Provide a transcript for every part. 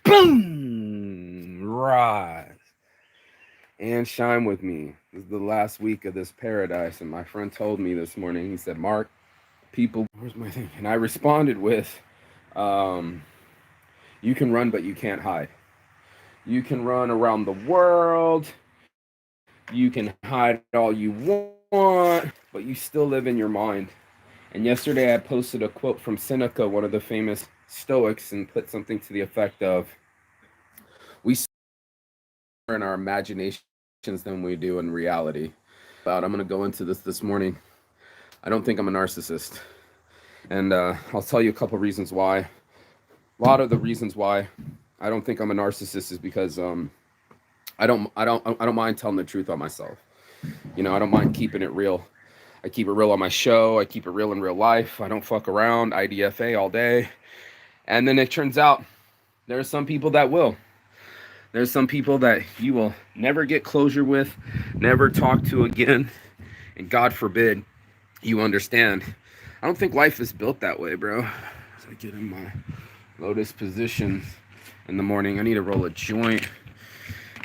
Boom! Rise and shine with me. This is the last week of this paradise, and my friend told me this morning. He said, "Mark, people, where's my thing?" And I responded with, um, "You can run, but you can't hide. You can run around the world. You can hide all you want, but you still live in your mind." And yesterday I posted a quote from Seneca, one of the famous Stoics, and put something to the effect of, "We in our imaginations than we do in reality." I'm going to go into this morning. I don't think I'm a narcissist. And I'll tell you a couple reasons why. A lot of the reasons why I don't think I'm a narcissist is because I don't mind telling the truth on myself. I don't mind keeping it real. I keep it real on my show. I keep it real in real life. I don't fuck around. IDFA all day. And then it turns out there are some people that will. There's some people that you will never get closure with, never talk to again, and God forbid you understand. I don't think life is built that way, bro. As I get in my lotus position in the morning, I need to roll a joint.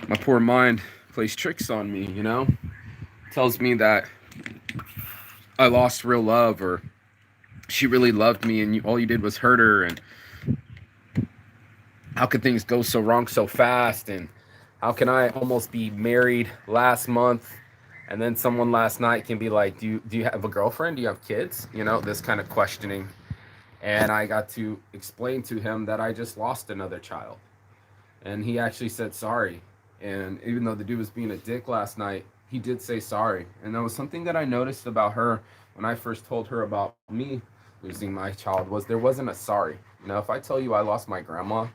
My poor mind plays tricks on me, tells me that I lost real love, or she really loved me and all you did was hurt her, and how could things go so wrong so fast, and how can I almost be married last month and then someone last night can be like, do you have a girlfriend, do you have kids, this kind of questioning. And I got to explain to him that I just lost another child, and he actually said sorry. And even though the dude was being a dick last night, he did say sorry. And that was something that I noticed about her when I first told her about me losing my child, was there wasn't a sorry. If I tell you I lost my grandma,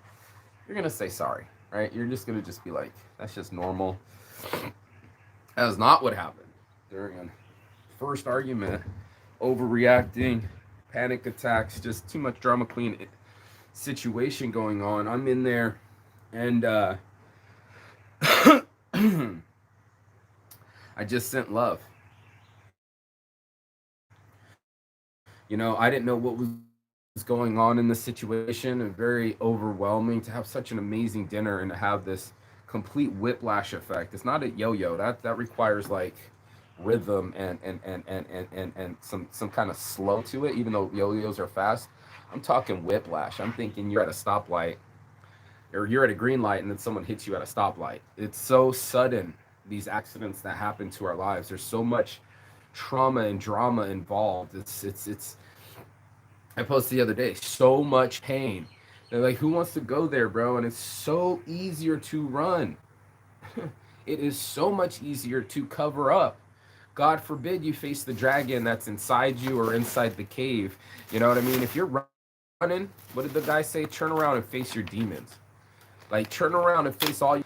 you're gonna say sorry, right? You're just gonna just be like, that's just normal. That is not what happened during a first argument. Overreacting, panic attacks, just too much drama queen situation going on. I'm in there, and I just sent love. I didn't know what was going on in the situation, and very overwhelming to have such an amazing dinner and to have this complete whiplash effect. It's not a yo-yo. That requires like rhythm and some kind of slow to it, even though yo-yos are fast. I'm talking whiplash. I'm thinking you're at a stoplight, or you're at a green light and then someone hits you at a stoplight. It's so sudden, these accidents that happen to our lives. There's so much trauma and drama involved. It's I posted the other day, so much pain. They're like, who wants to go there, bro? And it's so easier to run. It is so much easier to cover up. God forbid you face the dragon that's inside you or inside the cave. You know what I mean? If you're running, what did the guy say? Turn around and face your demons. Like, turn around and face all your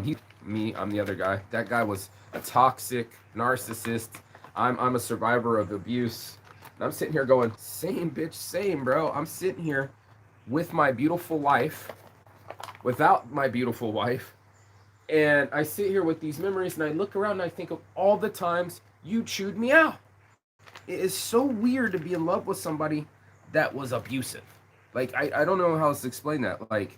he me, I'm the other guy. That guy was a toxic narcissist. I'm a survivor of abuse. And I'm sitting here going, same bitch, same bro. I'm sitting here with my beautiful life, without my beautiful wife. And I sit here with these memories and I look around and I think of all the times you chewed me out. It is so weird to be in love with somebody that was abusive. Like, I don't know how else to explain that. Like,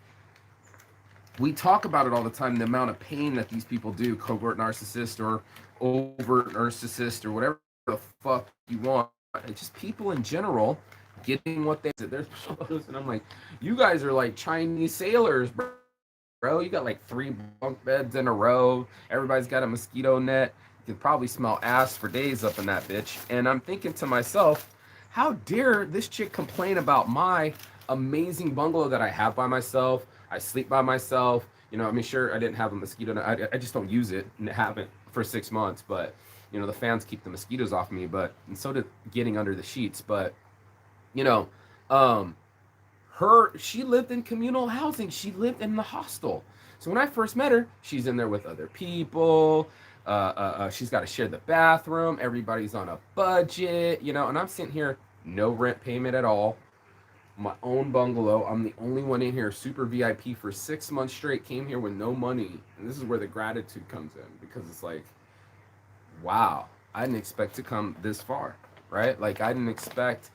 we talk about it all the time, the amount of pain that these people do, covert narcissist or overt narcissist or whatever the fuck you want. It's just people in general getting what they there's photos, and I'm like, you guys are like Chinese sailors, bro. You got like 3 bunk beds in a row. Everybody's got a mosquito net. You can probably smell ass for days up in that bitch. And I'm thinking to myself, how dare this chick complain about my amazing bungalow that I have by myself? I sleep by myself. I mean, sure, I didn't have a mosquito net. I just don't use it, and haven't for 6 months. But the fans keep the mosquitoes off me. But and so did getting under the sheets. But you know, um, she lived in communal housing. She lived in the hostel. So when I first met her, she's in there with other people. She's got to share the bathroom. Everybody's on a budget, and I'm sitting here, no rent payment at all. My own bungalow. I'm the only one in here, super VIP for 6 months straight. Came here with no money, and this is where the gratitude comes in, because it's like, wow, I didn't expect to come this far, right? Like, I didn't expect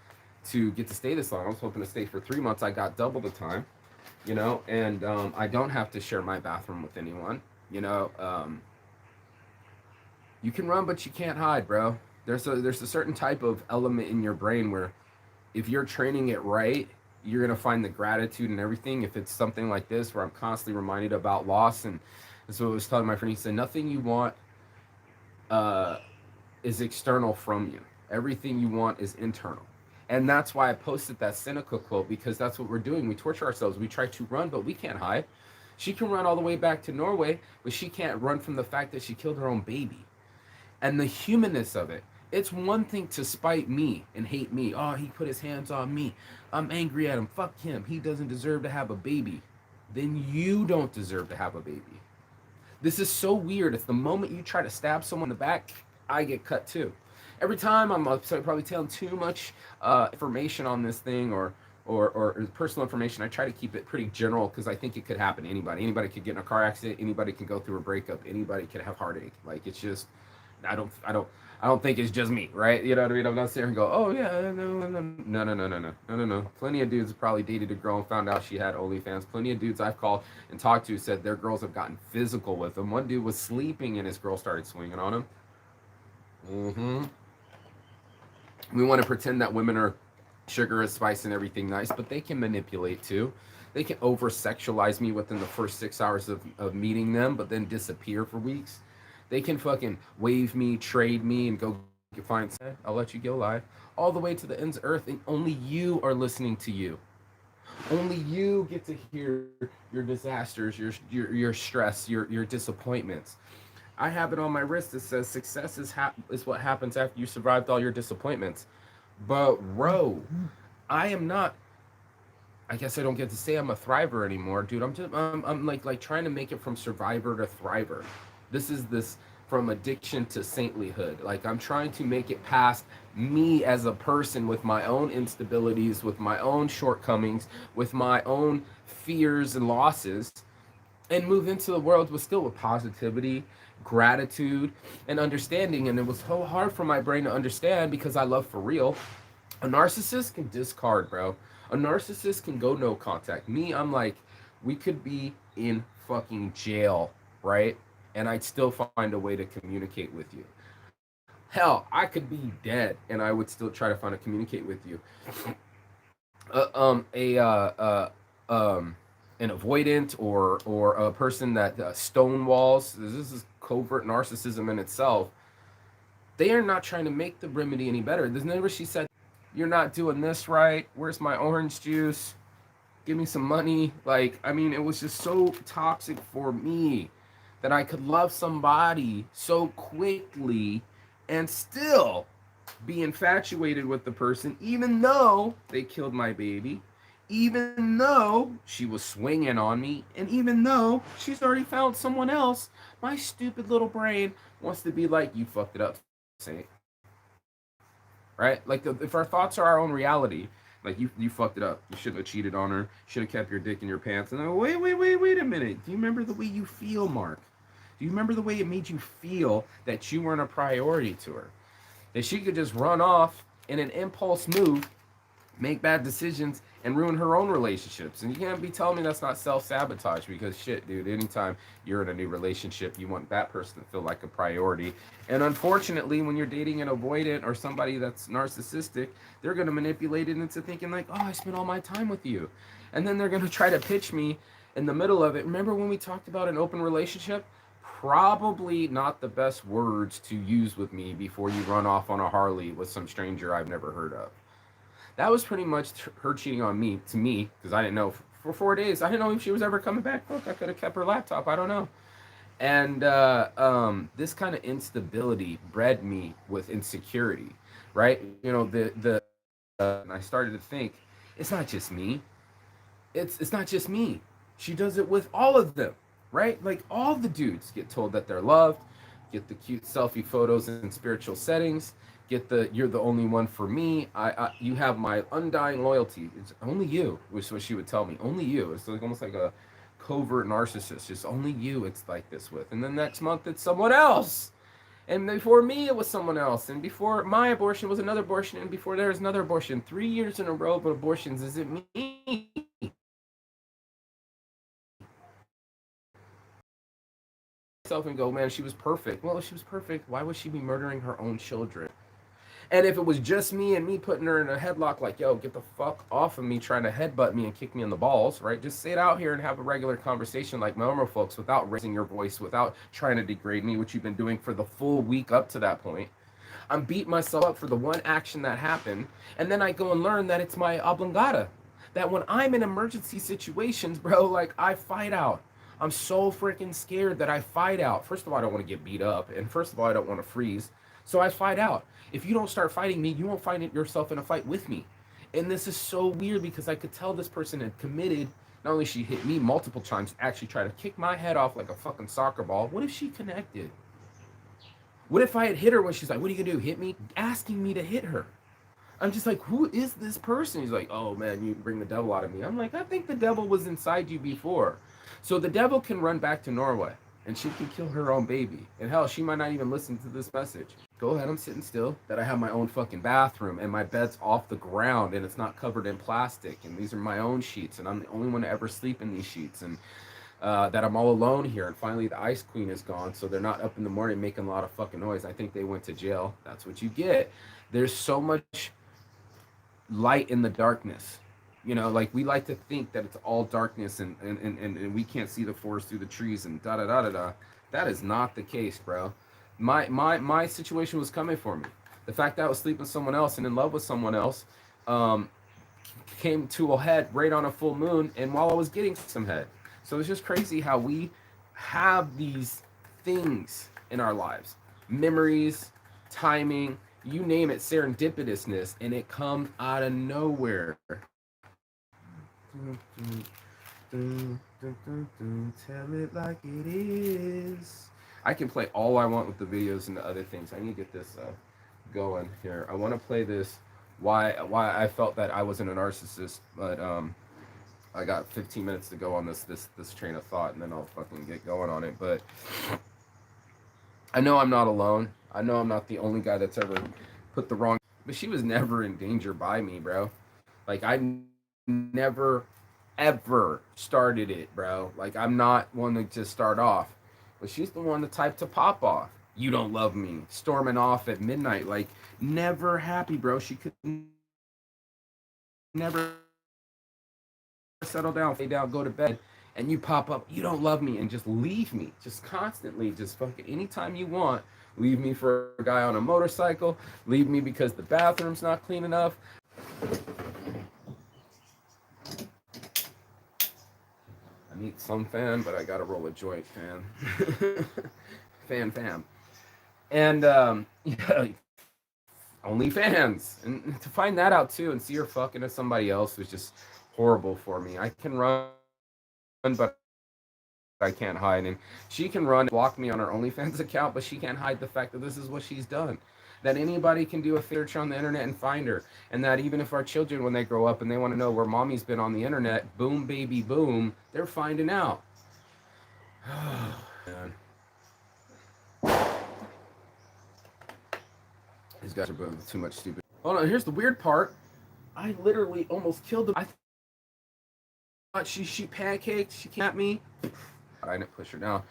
to get to stay this long. I was hoping to stay for 3 months. I got double the time, you know, and I don't have to share my bathroom with anyone, you know. You can run, but you can't hide, bro. There's a certain type of element in your brain where if you're training it right, you're gonna find the gratitude and everything. If it's something like this, where I'm constantly reminded about loss, and that's what I was telling my friend. He said nothing you want uh, is external from you. Everything you want is internal. And that's why I posted that Seneca quote, because that's what we're doing. We torture ourselves. We try to run, but we can't hide. She can run all the way back to Norway, but she can't run from the fact that she killed her own baby. And the humanness of it. It's one thing to spite me and hate me. Oh, he put his hands on me. I'm angry at him. Fuck him. He doesn't deserve to have a baby. Then you don't deserve to have a baby. This is so weird. It's the moment you try to stab someone in the back, I get cut too. Every time I'm probably telling too much information on this thing, or personal information. I try to keep it pretty general because I think it could happen to anybody. Anybody could get in a car accident. Anybody could go through a breakup. Anybody could have heartache. Like, it's just, I don't think it's just me, right? You know what I mean? I'm not sitting here and go, oh yeah, no. Plenty of dudes have probably dated a girl and found out she had OnlyFans. Plenty of dudes I've called and talked to said their girls have gotten physical with them. One dude was sleeping and his girl started swinging on him. We want to pretend that women are sugar and spice and everything nice, but they can manipulate too. They can over sexualize me within the first 6 hours of meeting them, but then disappear for weeks. They can fucking wave me, trade me, and go find. I'll let you go live all the way to the ends of earth, and only you are listening to you. Only you get to hear your disasters, your stress, your disappointments. I have it on my wrist that says success is what happens after you survived all your disappointments. But bro, I am not. I guess I don't get to say I'm a thriver anymore, dude. I'm like trying to make it from survivor to thriver. This from addiction to saintlyhood. Like, I'm trying to make it past me as a person with my own instabilities, with my own shortcomings, with my own fears and losses, and move into the world with positivity, gratitude, and understanding. And it was so hard for my brain to understand because I love for real. A narcissist can discard, bro. A narcissist can go no contact. Me, I'm like, we could be in fucking jail, right? And I'd still find a way to communicate with you. Hell, I could be dead and I would still try to find a communicate with you. An avoidant or a person that stonewalls. This is covert narcissism in itself. They are not trying to make the remedy any better. There's never she said, "You're not doing this right. Where's my orange juice? Give me some money." Like, I mean, it was just so toxic for me that I could love somebody so quickly and still be infatuated with the person, even though they killed my baby, even though she was swinging on me, and even though she's already found someone else. My stupid little brain wants to be like, you fucked it up, Saint. Right? Like, if our thoughts are our own reality, like, you fucked it up. You shouldn't have cheated on her. Should have kept your dick in your pants. And then, wait a minute. Do you remember the way you feel, Mark? Do you remember the way it made you feel that you weren't a priority to her? That she could just run off in an impulse move, make bad decisions, and ruin her own relationships. And you can't be telling me that's not self-sabotage, because shit, dude, anytime you're in a new relationship, you want that person to feel like a priority. And unfortunately, when you're dating an avoidant or somebody that's narcissistic, they're going to manipulate it into thinking like, oh, I spent all my time with you. And then they're going to try to pitch me in the middle of it. Remember when we talked about an open relationship? Probably not the best words to use with me before you run off on a Harley with some stranger I've never heard of. That was pretty much her cheating on me, to me, because I didn't know for 4 days. I didn't know if she was ever coming back. Look, I could have kept her laptop. I don't know. And this kind of instability bred me with insecurity, right? You know, and I started to think, it's not just me. It's not just me. She does it with all of them, right? Like, all the dudes get told that they're loved, get the cute selfie photos in spiritual settings, get the "you're the only one for me." You have my undying loyalty. It's only you, which is what she would tell me. Only you. It's like almost like a covert narcissist. Just only you. It's like this with, and then next month it's someone else. And before me, it was someone else. And before my abortion was another abortion. And before there was another abortion. 3 years in a row of abortions. Is it me? And go, man, she was perfect. Well, if she was perfect, why would she be murdering her own children? And if it was just me and me putting her in a headlock, like, yo, get the fuck off of me trying to headbutt me and kick me in the balls, right? Just sit out here and have a regular conversation like normal folks without raising your voice, without trying to degrade me, which you've been doing for the full week up to that point. I'm beating myself up for the one action that happened. And then I go and learn that it's my oblongata. That when I'm in emergency situations, bro, like I fight out. I'm so freaking scared that I fight out. First of all, I don't want to get beat up. And first of all, I don't want to freeze. So I fight out. If you don't start fighting me, you won't find yourself in a fight with me. And this is so weird because I could tell this person had committed. Not only she hit me multiple times, actually tried to kick my head off like a fucking soccer ball. What if she connected? What if I had hit her when she's like, what are you gonna do? Hit me? Asking me to hit her. I'm just like, who is this person? He's like, oh man, you bring the devil out of me. I'm like, I think the devil was inside you before. So the devil can run back to Norway and she can kill her own baby. And hell, she might not even listen to this message. Go ahead, I'm sitting still. That I have my own fucking bathroom and my bed's off the ground and it's not covered in plastic. And these are my own sheets and I'm the only one to ever sleep in these sheets. And that I'm all alone here, and finally the Ice Queen is gone, so they're not up in the morning making a lot of fucking noise. I think they went to jail. That's what you get. There's so much light in the darkness. You know, like we like to think that it's all darkness and we can't see the forest through the trees and da da da da da. That is not the case, bro. My situation was coming for me. The fact that I was sleeping with someone else and in love with someone else came to a head right on a full moon, and while I was getting some head. So it's just crazy how we have these things in our lives, memories, timing, you name it, serendipitousness, and it comes out of nowhere. Tell it like it is. I can play all I want with the videos and the other things. I need to get this going here. I want to play this. Why I felt that I wasn't a narcissist, but I got 15 minutes to go on this train of thought, and then I'll fucking get going on it. But I know I'm not alone. I know I'm not the only guy that's ever put the wrong. But she was never in danger by me, bro. Like I never ever started it, bro. Like I'm not one to just start off. But she's the one, the type to pop off. You don't love me, storming off at midnight, like never happy, bro. She could never settle down, lay down, go to bed, and you pop up, you don't love me, and just leave me, just constantly, just fucking anytime you want. Leave me for a guy on a motorcycle, leave me because the bathroom's not clean enough. I need some fan, but I gotta roll a joint, fam. And yeah, only fans. And to find that out too and see her fucking with somebody else was just horrible for me. I can run, but I can't hide. And she can run and block me on her OnlyFans account, but she can't hide the fact that this is what she's done. That anybody can do a search on the internet and find her. And that even if our children, when they grow up and they want to know where mommy's been on the internet, boom, baby, boom, they're finding out. Oh, man. These guys are both too much stupid. Hold on, here's the weird part. I literally almost killed them. I thought she pancaked. She came at me. I didn't push her down.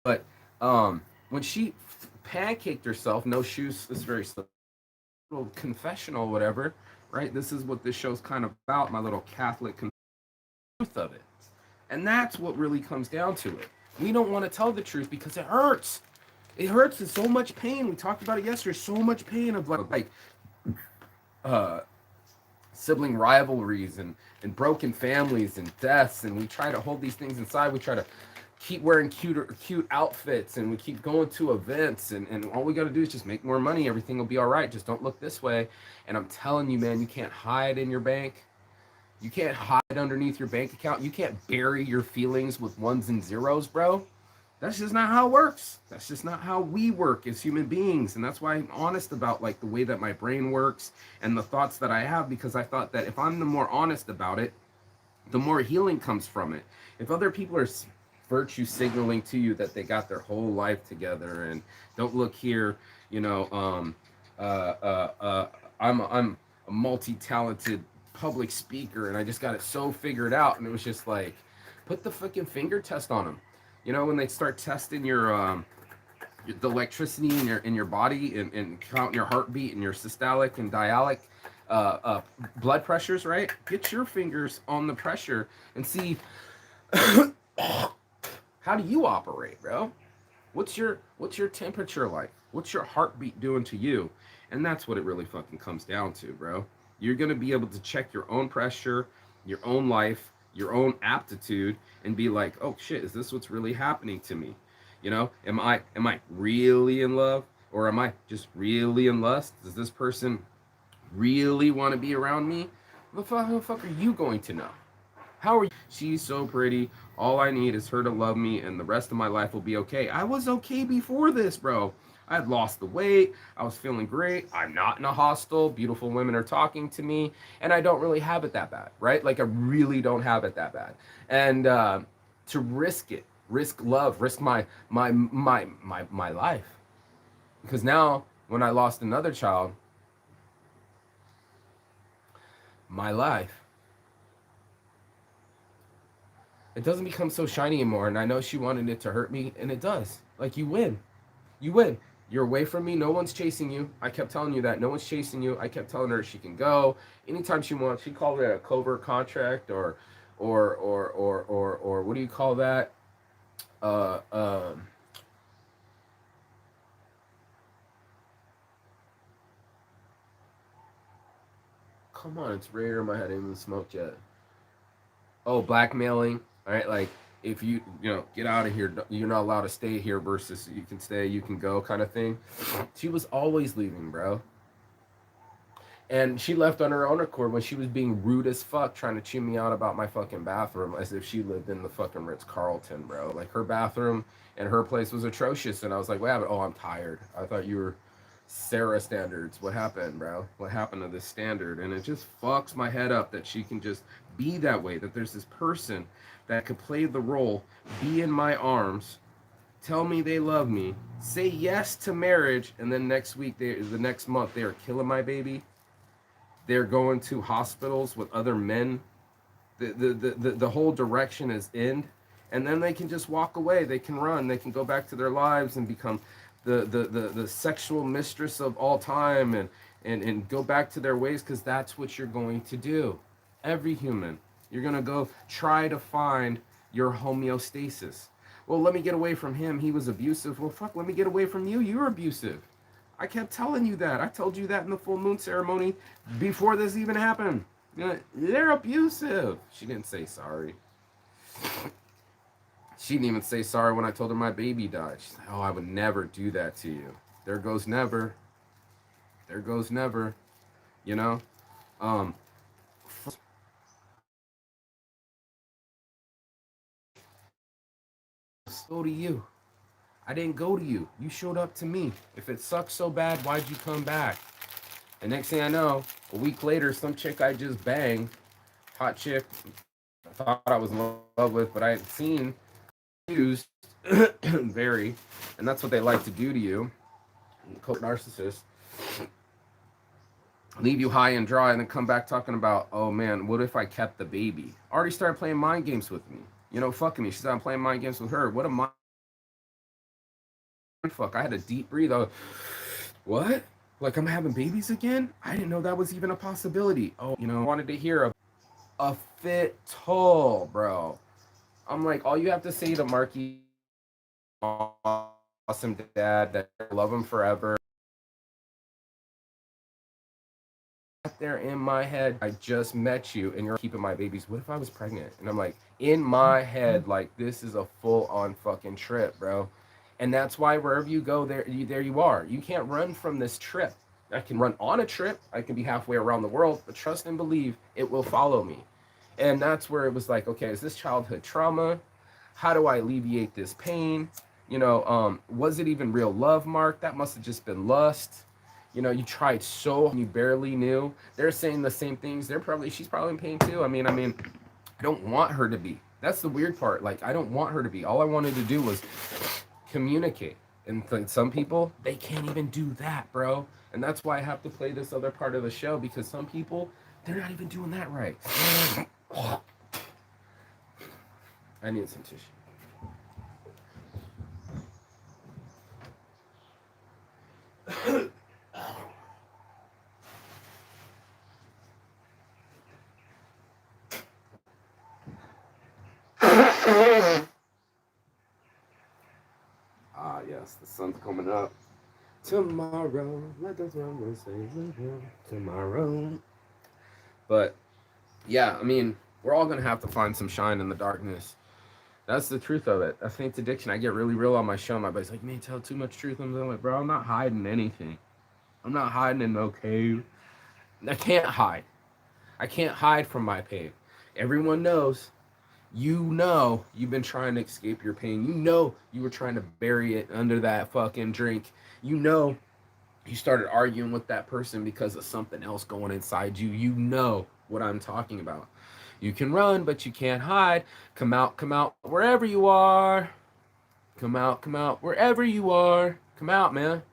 But when she pancaked herself, no shoes, this very little confessional, whatever, right? This is what this show's kind of about, my little Catholic truth of it. And that's what really comes down to it. We don't want to tell the truth because it hurts. It hurts. There's so much pain. We talked about it yesterday. So much pain of like sibling rivalries and broken families and deaths, and we try to hold these things inside. We try to keep wearing cute outfits, and we keep going to events, and all we got to do is just make more money. Everything will be all right. Just don't look this way. And I'm telling you, man, you can't hide in your bank. You can't hide underneath your bank account. You can't bury your feelings with ones and zeros, bro. That's just not how it works. That's just not how we work as human beings. And that's why I'm honest about like the way that my brain works and the thoughts that I have, because I thought that if I'm the more honest about it, the more healing comes from it. If other people are virtue signaling to you that they got their whole life together. And don't look here, you know, I'm a multi-talented public speaker and I just got it so figured out. And it was just like, put the fucking finger test on them. You know, when they start testing the electricity in your body and counting your heartbeat and your systolic and diastolic blood pressures, right? Get your fingers on the pressure and see how do you operate, bro? What's your temperature like? What's your heartbeat doing to you? And that's what it really fucking comes down to, bro. You're gonna be able to check your own pressure, your own life, your own aptitude, and be like, oh shit, is this what's really happening to me? You know, am I really in love, or am I just really in lust? Does this person really want to be around me? What the fuck are you going to know? How are you? She's so pretty. All I need is her to love me, and the rest of my life will be okay. I was okay before this, bro. I had lost the weight. I was feeling great. I'm not in a hostel. Beautiful women are talking to me, and I don't really have it that bad, right? Like I really don't have it that bad. And to risk it, risk love, risk my life, because now when I lost another child, my life, it doesn't become so shiny anymore. And I know she wanted it to hurt me, and it does. Like, you win. You win. You're away from me. No one's chasing you. I kept telling you that. No one's chasing you. I kept telling her she can go anytime she wants. She called it a covert contract or what do you call that? Uh, um, Come on, it's rare in my head. I haven't even smoked yet. Oh, blackmailing. All right, like if get out of here. You're not allowed to stay here. Versus you can stay, you can go, kind of thing. She was always leaving, bro. And she left on her own accord when she was being rude as fuck, trying to chew me out about my fucking bathroom as if she lived in the fucking Ritz-Carlton, bro. Like, her bathroom and her place was atrocious. And I was like, what happened? Oh, I'm tired. I thought you were Sarah standards. What happened, bro? What happened to this standard? And it just fucks my head up that she can just be that way, that there's this person that could play the role, be in my arms, tell me they love me, say yes to marriage, and then the next month, they are killing my baby. They're going to hospitals with other men. The whole direction is end. And then they can just walk away. They can run. They can go back to their lives and become the sexual mistress of all time and go back to their ways, because that's what you're going to do. Every human. You're going to go try to find your homeostasis. Well, let me get away from him. He was abusive. Well, fuck, let me get away from you. You're abusive. I kept telling you that. I told you that in the full moon ceremony before this even happened. They're abusive. She didn't say sorry. She didn't even say sorry when I told her my baby died. She's like, oh, I would never do that to you. There goes never. There goes never. You know? Go to you. I didn't go to you. You showed up to me. If it sucks so bad, why'd you come back? And next thing I know, a week later, some chick I just banged, hot chick, I thought I was in love with, but I had seen used very, and that's what they like to do to you. Narcissist. Leave you high and dry and then come back talking about, oh man, what if I kept the baby? Already started playing mind games with me. Fucking me. She said I'm playing mind games with her. What a mind fuck. I had a deep breathe. What? Like, I'm having babies again? I didn't know that was even a possibility. Oh, wanted to hear a fit toll, bro. I'm like, all you have to say to Marky, awesome dad, that I love him forever. There in my head, I just met you and you're keeping my babies. What if I was pregnant? And I'm like, in my head, like, this is a full-on fucking trip, bro. And that's why wherever you go, there you are. You can't run from this trip. I can run on a trip. I can be halfway around the world, but trust and believe it will follow me. And that's where it was like, okay, is this childhood trauma? How do I alleviate this pain? Was it even real love, Mark? That must have just been lust. You tried so you barely knew. They're saying the same things. She's probably in pain too. I mean, I don't want her to be. That's the weird part. Like, I don't want her to be. All I wanted to do was communicate. And some people, they can't even do that, bro. And that's why I have to play this other part of the show, because some people, they're not even doing that right. I need some tissue. Ah, yes, the sun's coming up. Tomorrow, let the sun say tomorrow. But yeah, I mean, we're all gonna have to find some shine in the darkness. That's the truth of it. I think it's addiction. I get really real on my show. My buddy's like, "Man, tell too much truth." I'm like, "Bro, I'm not hiding anything. I'm not hiding in no cave. I can't hide. I can't hide from my pain. Everyone knows. You know you've been trying to escape your pain. You know you were trying to bury it under that fucking drink. You know you started arguing with that person because of something else going inside you. You know what I'm talking about. You can run, but you can't hide. Come out, wherever you are. Come out, wherever you are. Come out, man.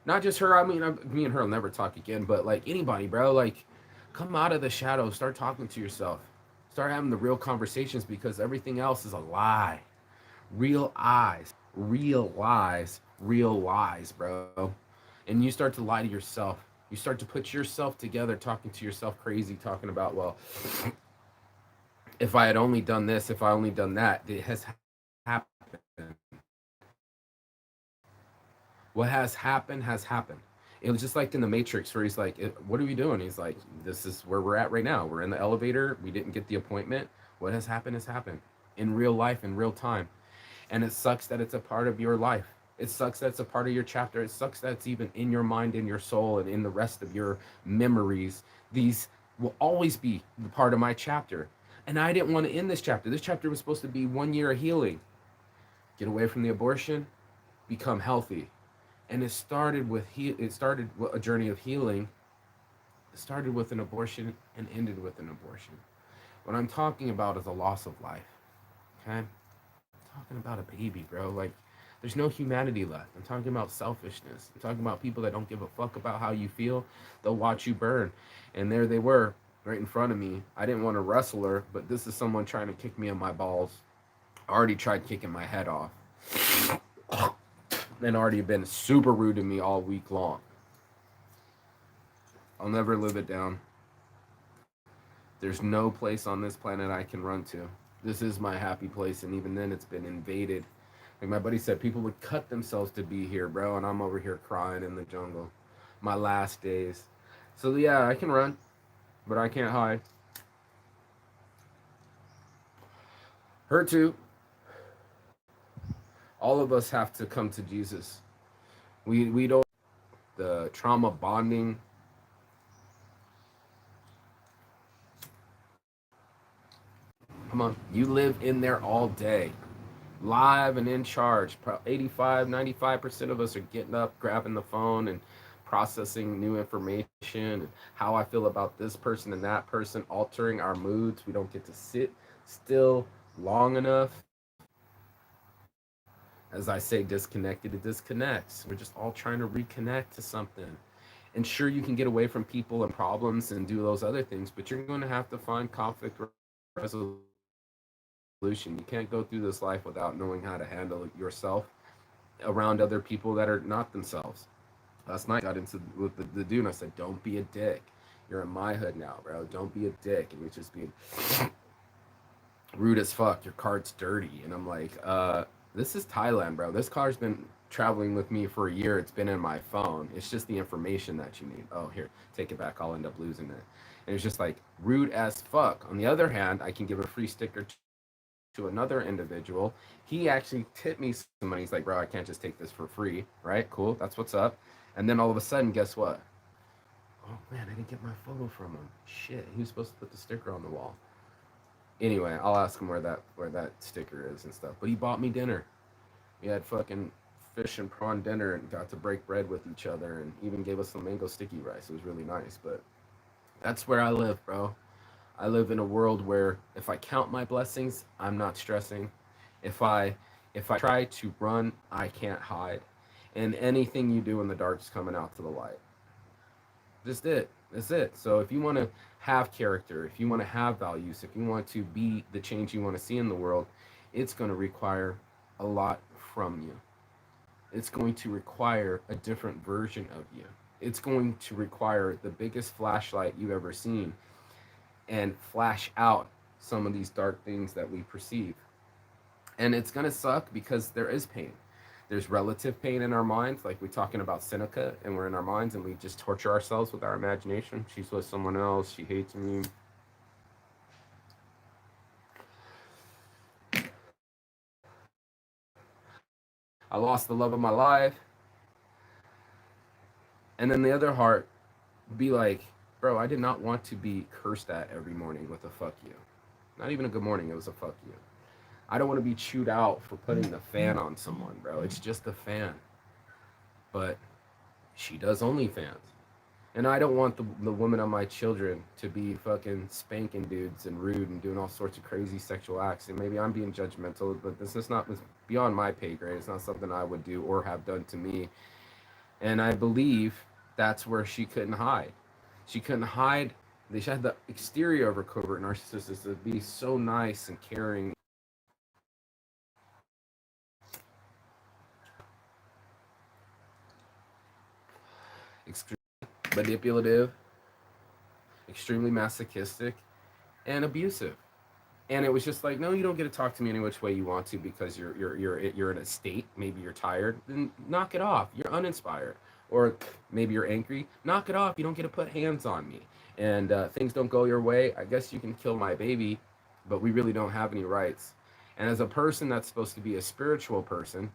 Not just her. I mean, me and her will never talk again, but like anybody, bro. Like, come out of the shadows. Start talking to yourself. Start having the real conversations, because everything else is a lie. Real eyes, real lies, real lies, bro. And you start to lie to yourself. You start to put yourself together, talking to yourself crazy, talking about, well, if I had only done this, if I only done that, it has happened. What has happened has happened. It was just like in the Matrix, where he's like, "What are we doing?" He's like, "This is where we're at right now. We're in the elevator. We didn't get the appointment. What has happened in real life, in real time." And it sucks that it's a part of your life. It sucks that it's a part of your chapter. It sucks that it's even in your mind, in your soul, and in the rest of your memories. These will always be the part of my chapter. And I didn't want to end this chapter. This chapter was supposed to be 1 year of healing. Get away from the abortion, become healthy. And it started with a journey of healing. It started with an abortion and ended with an abortion. What I'm talking about is a loss of life. Okay? I'm talking about a baby, bro. Like, there's no humanity left. I'm talking about selfishness. I'm talking about people that don't give a fuck about how you feel. They'll watch you burn. And there they were, right in front of me. I didn't want to wrestle her, but this is someone trying to kick me in my balls. I already tried kicking my head off. And already been super rude to me all week long. I'll never live it down. There's no place on this planet I can run to. This is my happy place, and even then it's been invaded. Like my buddy said, people would cut themselves to be here, bro, and I'm over here crying in the jungle. My last days. So yeah, I can run, but I can't hide. Her too. All of us have to come to Jesus. We don't, the trauma bonding. Come on, you live in there all day, live and in charge. 85, 95% of us are getting up, grabbing the phone, and processing new information and how I feel about this person and that person, altering our moods. We don't get to sit still long enough. As I say, disconnected, it disconnects. We're just all trying to reconnect to something. And sure, you can get away from people and problems and do those other things, but you're going to have to find conflict resolution. You can't go through this life without knowing how to handle yourself around other people that are not themselves. Last night I got into with the dude and I said, "Don't be a dick. You're in my hood now, bro. Don't be a dick." And he's just being rude as fuck. Your car's dirty. And I'm like, this is Thailand, bro. This car's been traveling with me for a year. It's been in my phone. It's just the information that you need. Oh, here, take it back. I'll end up losing it. And it's just like rude as fuck. On the other hand, I can give a free sticker to another individual. He actually tipped me some money. He's like, "Bro, I can't just take this for free." Right? Cool. That's what's up. And then all of a sudden, guess what? Oh man, I didn't get my photo from him. Shit, he was supposed to put the sticker on the wall. Anyway, I'll ask him where that sticker is and stuff. But he bought me dinner. We had fucking fish and prawn dinner and got to break bread with each other, and even gave us some mango sticky rice. It was really nice. But that's where I live, bro. I live in a world where if I count my blessings, I'm not stressing. If I if I try to run, I can't hide. And anything you do in the dark is coming out to the light. Just it. That's it. So if you want to have character, if you want to have values, if you want to be the change you want to see in the world, it's going to require a lot from you. It's going to require a different version of you. It's going to require the biggest flashlight you've ever seen and flash out some of these dark things that we perceive. And it's going to suck because there is pain. There's relative pain in our minds, like we're talking about Seneca, and we're in our minds and we just torture ourselves with our imagination. She's with someone else, she hates me. I lost the love of my life. And then the other heart be like, bro, I did not want to be cursed at every morning with a fuck you. Not even a good morning, it was a fuck you. I don't want to be chewed out for putting the fan on someone, bro. It's just a fan. But she does OnlyFans. And I don't want the women of my children to be fucking spanking dudes and rude and doing all sorts of crazy sexual acts. And maybe I'm being judgmental, but this is not, it's beyond my pay grade. It's not something I would do or have done to me. And I believe that's where she couldn't hide. She couldn't hide. They had the exterior of her covert narcissist to be so nice and caring. Extremely manipulative, extremely masochistic, and abusive. And it was just like, no, you don't get to talk to me any which way you want to because you're in a state. Maybe you're tired. Then knock it off. You're uninspired, or maybe you're angry. Knock it off. You don't get to put hands on me. And things don't go your way. I guess you can kill my baby, but we really don't have any rights. And as a person that's supposed to be a spiritual person,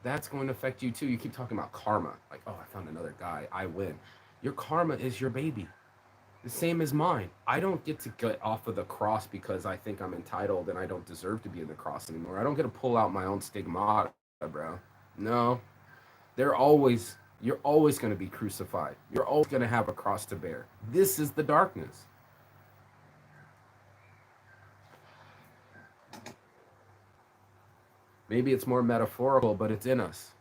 that's going to affect you too. You keep talking about karma, like, oh, I found another guy, I win. Your karma is your baby, the same as mine. I don't get to get off of the cross because I think I'm entitled and I don't deserve to be in the cross anymore. I don't get to pull out my own stigmata, bro. No, you're always going to be crucified. You're always going to have a cross to bear. This is the darkness. Maybe it's more metaphorical, but it's in us.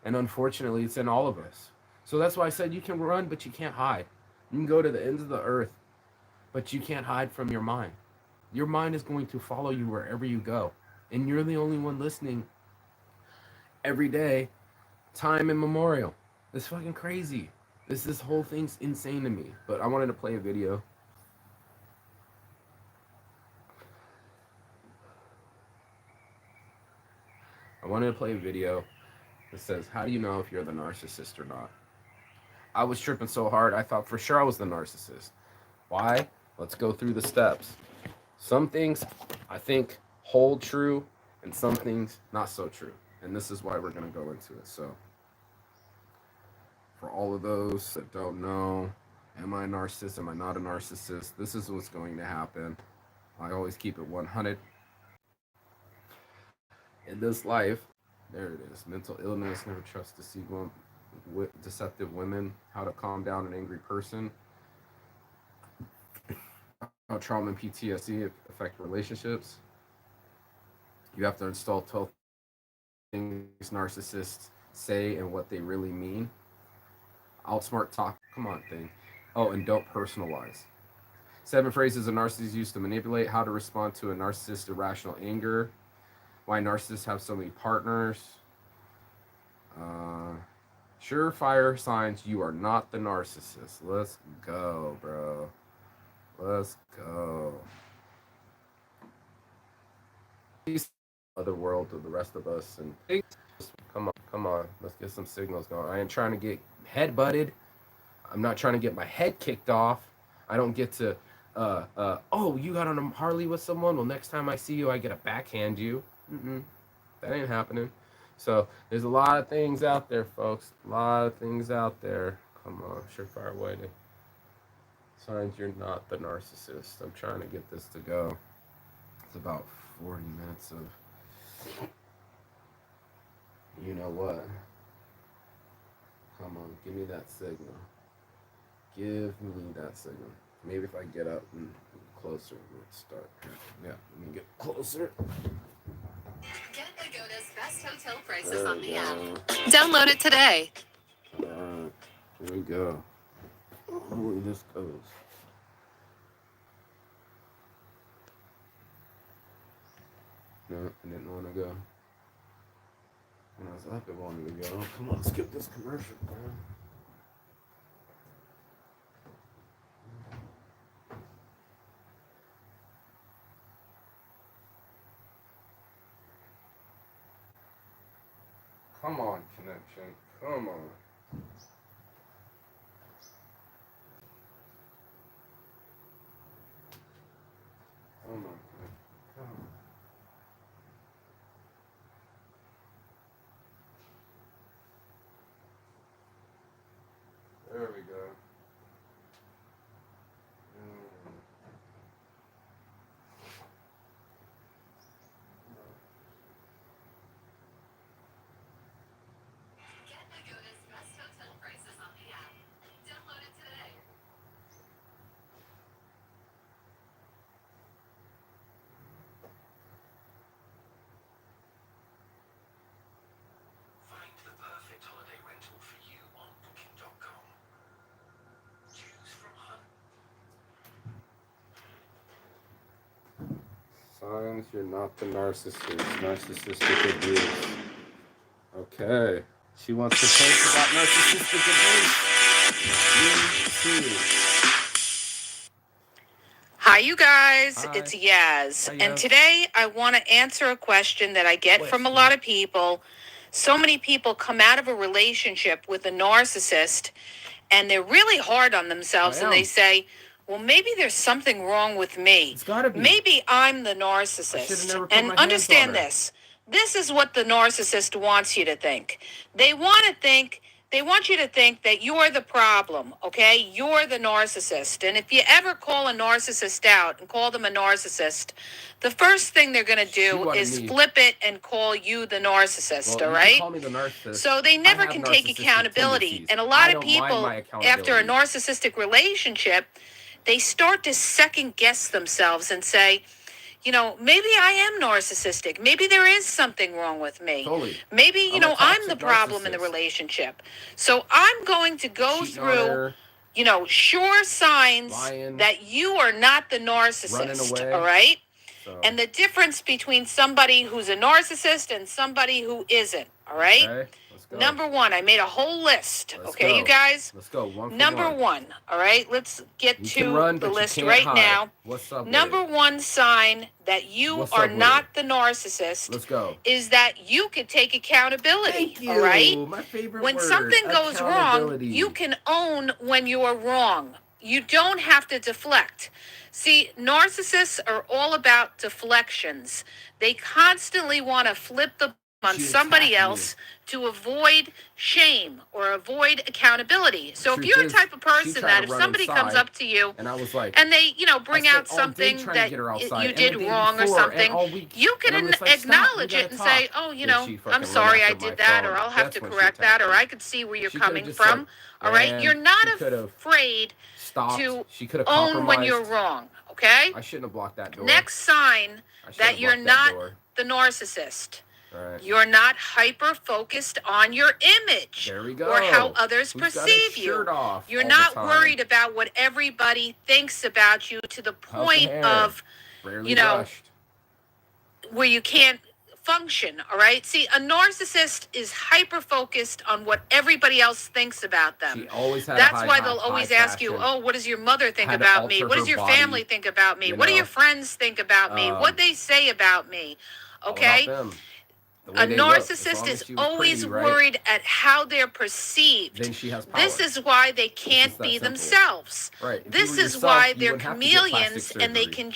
And unfortunately, it's in all of us. So that's why I said you can run, but you can't hide. You can go to the ends of the earth, but you can't hide from your mind. Your mind is going to follow you wherever you go. And you're the only one listening every day, time immemorial. It's fucking crazy. This whole thing's insane to me. But I wanted to play a video. I wanted to play a video that says, how do you know if you're the narcissist or not? I was tripping so hard, I thought for sure I was the narcissist. Why? Let's go through the steps. Some things I think hold true, and some things not so true. And this is why we're going to go into it. So, for all of those that don't know, am I a narcissist? Am I not a narcissist? This is what's going to happen. I always keep it 100. In this life, there it is. Mental illness, never trust deceptive women, how to calm down an angry person, how trauma and PTSD affect relationships. You have to install 12 things narcissists say and what they really mean. Outsmart talk, come on thing. Oh, and don't personalize. 7 phrases a narcissist use to manipulate, how to respond to a narcissist's irrational anger, why narcissists have so many partners. Surefire signs you are not the narcissist. Let's go, bro. Let's go. Other world to the rest of us, and come on, let's get some signals going. I ain't trying to get head butted. I'm not trying to get my head kicked off. I don't get to oh, you got on a Harley with someone, well, next time I see you I get a backhand you. That ain't happening. So there's a lot of things out there, folks. A lot of things out there. Come on, surefire way to signs you're not the narcissist. I'm trying to get this to go. It's about 40 minutes of you know what. Come on, give me that signal. Give me that signal. Maybe if I get up and closer. Let's start. Yeah, let me get closer. Get Agoda's best hotel prices on the app. Download it today. All right, here we go. Hopefully this goes. No, I didn't want to go. When I was up, it wanted to go. Come on, skip this commercial, bro. Come on, connection. Come on. Come on. Come on. There we go. Get Agoda's best hotel prices on the app. Download it today. Find the perfect holiday rental for you on Booking.com. Choose from Signs you're not the narcissist. Narcissistic abuse. Okay. She wants to post about narcissistic abuse. Me too. Hi, you guys. Hi. It's Yaz. Hi, And Yaz. today I want to answer a question that I get from a lot of people. So many people come out of a relationship with a narcissist and they're really hard on themselves and they say, well, maybe there's something wrong with me. It's gotta be. Maybe I'm the I should've narcissist. never put And my hands on understand her. this. This is what the narcissist wants you to think. They want you to think that you're the problem, okay? You're the narcissist. And if you ever call a narcissist out and call them a narcissist, the first thing they're going to She do wanted is me. flip it and call you the narcissist, Well, all you can right? call me the narcissist. So they I never have can take narcissistic accountability. tendencies. And a I lot of don't mind people, my after a accountability. narcissistic relationship, they start to second guess themselves and say, you know, maybe I am narcissistic. Maybe there is something wrong with me. Totally. Maybe, you I'm know, a I'm the toxic problem in the narcissist. relationship. So I'm going to go Cheating on through, her, you know, sure signs lying, that you are not the running narcissist, away. all right? So, And the difference between somebody who's a narcissist and somebody who isn't, all right? okay, let's go. Number one, I made a whole list, Let's okay, go. you guys? Let's go. One for Number one. one, all right? Let's get You can to run, the but you list can't right hide. now. What's up with Number it? one sign that you What's are up with not it? the narcissist Let's go. is that you can take accountability, Thank you. all right? My favorite When word. something goes wrong, Accountability. you can own when you are wrong. You don't have to deflect. See, narcissists are all about deflections. They constantly want to flip the on She somebody attacked me. else to avoid shame or avoid accountability. So if Truth you're a is, type of she person tried that to if run somebody comes inside, up to you and I was like, and they, you know, bring I out spent all day something trying to that get her outside, you and did the day wrong or before, and something, all week, you and I'm can just like, stop, we acknowledge gotta it and talk. say, oh, you Then know, she I'm fucking run sorry I after my did that, phone. or I'll have That's to when she correct that, attacked or me. I could see where you're She could have coming just from. said, All right, man, you're not she could have afraid stopped. to She could have own when you're compromised. wrong, okay? I shouldn't have blocked that door. Next sign I should that have you're blocked that not door. the narcissist. All right. You're not hyper focused on your image There we go. or how others Who's got his perceive you. shirt off You're all not the time? worried about what everybody thinks about you to the How's the point hair? of Rarely you know, brushed. where you can't function, all right? See, a narcissist is hyper focused on what everybody else thinks about them. She always had a That's high, why high, they'll always high ask you, fashion. oh, what does your mother think Had to about me? alter What does her your body, family think about me? you What do know. your friends think about me? What they say about me? All Okay? about them. The way A they look. As narcissist long as is she was always pretty, right? worried at how they're perceived. Then she has power. This is why they It's can't just that be simple. themselves. Right. If you This were is yourself, why you they're wouldn't have to get plastic chameleons and they surgery. can